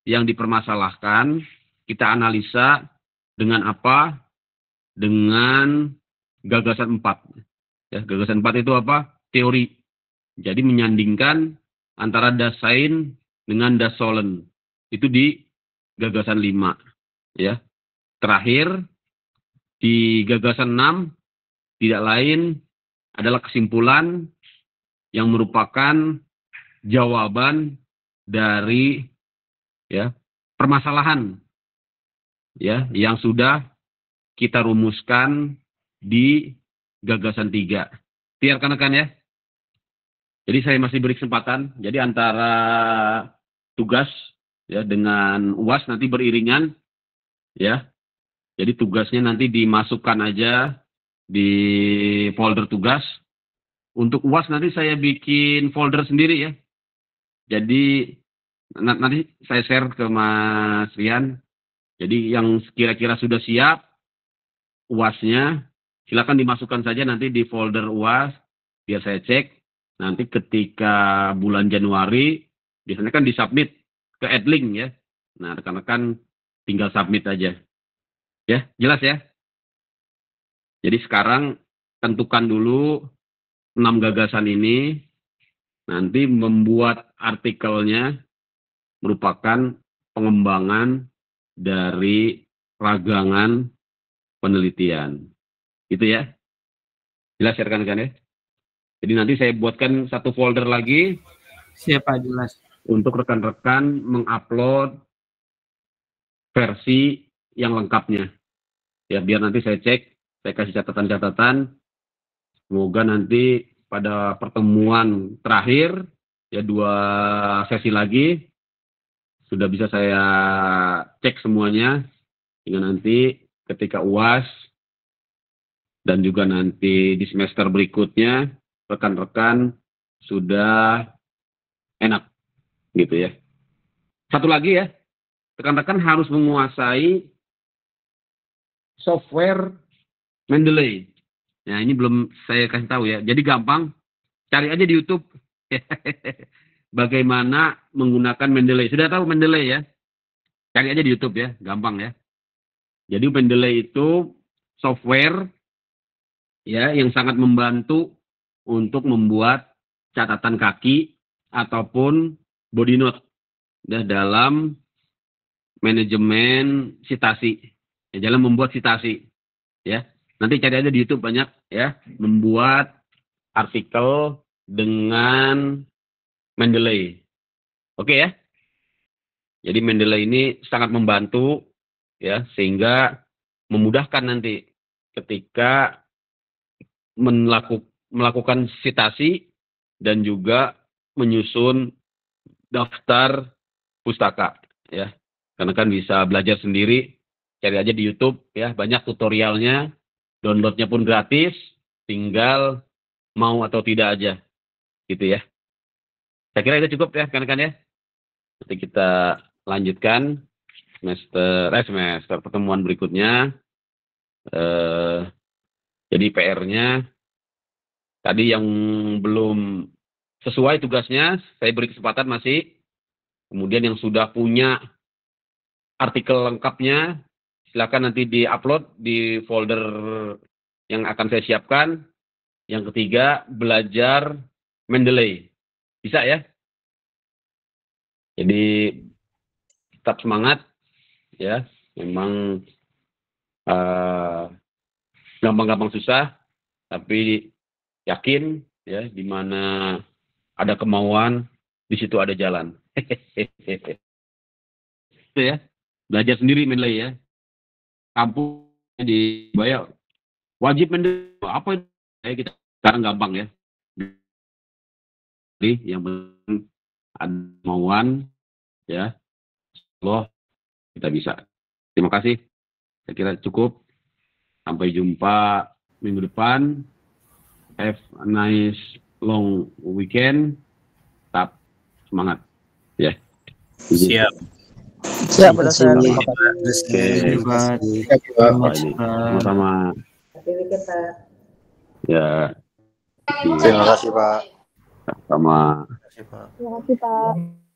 Speaker 4: yang dipermasalahkan, kita analisa dengan apa? Dengan gagasan 4. Ya, gagasan 4 itu apa? Teori. Jadi menyandingkan antara Dasein dengan Dasolen. Itu di gagasan 5. Ya. Terakhir, di gagasan 6, tidak lain adalah kesimpulan yang merupakan jawaban dari ya permasalahan ya yang sudah kita rumuskan di gagasan 3. Biarkan rekan ya. Jadi saya masih beri kesempatan. Jadi antara tugas ya dengan UAS nanti beriringan ya. Jadi tugasnya nanti dimasukkan aja di folder tugas. Untuk UAS nanti saya bikin folder sendiri ya. Jadi nanti saya share ke Mas Rian. Jadi yang kira-kira sudah siap UAS-nya, silakan dimasukkan saja nanti di folder UAS, biar saya cek. Nanti ketika bulan Januari, biasanya kan disubmit ke Edlink ya. Nah, rekan-rekan tinggal submit aja. Ya, jelas ya? Jadi sekarang tentukan dulu 6 gagasan ini, nanti membuat artikelnya merupakan pengembangan dari ragangan penelitian. Gitu ya. Jelas ya rekan-rekan ya? Jadi nanti saya buatkan satu folder lagi.
Speaker 6: Siapa jelas.
Speaker 4: Untuk rekan-rekan mengupload versi yang lengkapnya. Ya, biar nanti saya cek, saya kasih catatan-catatan. Semoga nanti pada pertemuan terakhir, ya 2 sesi lagi, sudah bisa saya cek semuanya. Hingga nanti ketika UAS dan juga nanti di semester berikutnya, rekan-rekan sudah enak gitu ya. Satu lagi ya, rekan-rekan harus menguasai software Mendeley. Nah ini belum saya kasih tahu ya. Jadi gampang, cari aja di YouTube bagaimana menggunakan Mendeley. Sudah tahu Mendeley ya? Cari aja di YouTube ya, gampang ya. Jadi Mendeley itu software ya yang sangat membantu untuk membuat catatan kaki ataupun body note ya, dalam manajemen citasi, ya, dalam membuat citasi, ya. Nanti cari aja di YouTube banyak, ya, membuat artikel dengan Mendeley. Oke ya. Jadi Mendeley ini sangat membantu, ya, sehingga memudahkan nanti ketika melakukan citasi dan juga menyusun daftar pustaka, ya. Karena kan bisa belajar sendiri, cari aja di YouTube, ya, banyak tutorialnya, downloadnya pun gratis, tinggal mau atau tidak aja, gitu ya. Saya kira itu cukup ya, rekan-rekan ya. Nanti kita lanjutkan semester pertemuan berikutnya. Jadi PR-nya tadi yang belum sesuai tugasnya, saya beri kesempatan masih. Kemudian yang sudah punya artikel lengkapnya, silakan nanti di-upload di folder yang akan saya siapkan. Yang ketiga, belajar Mendeley. Bisa ya? Jadi tetap semangat, ya. Memang gampang-gampang susah, tapi yakin, ya, di mana ada kemauan, di situ ada jalan. Itu ya, belajar sendiri Mendeley ya. Kampung di Baya wajib Mendeley apa itu? Kita sekarang gampang ya. Jadi yang penting ada kemauan, ya. Allah kita bisa. Terima kasih. Saya kira cukup. Sampai jumpa minggu depan. Have a nice long weekend. Tetap semangat. Ya.
Speaker 9: Siap.
Speaker 8: Siap, Pak dosen.
Speaker 4: Sama-sama.
Speaker 7: Terima kasih Pak.
Speaker 4: Ya.
Speaker 3: Terima kasih Pak.
Speaker 4: Sama.
Speaker 3: Terima kasih Pak.
Speaker 2: Terima kasih Pak.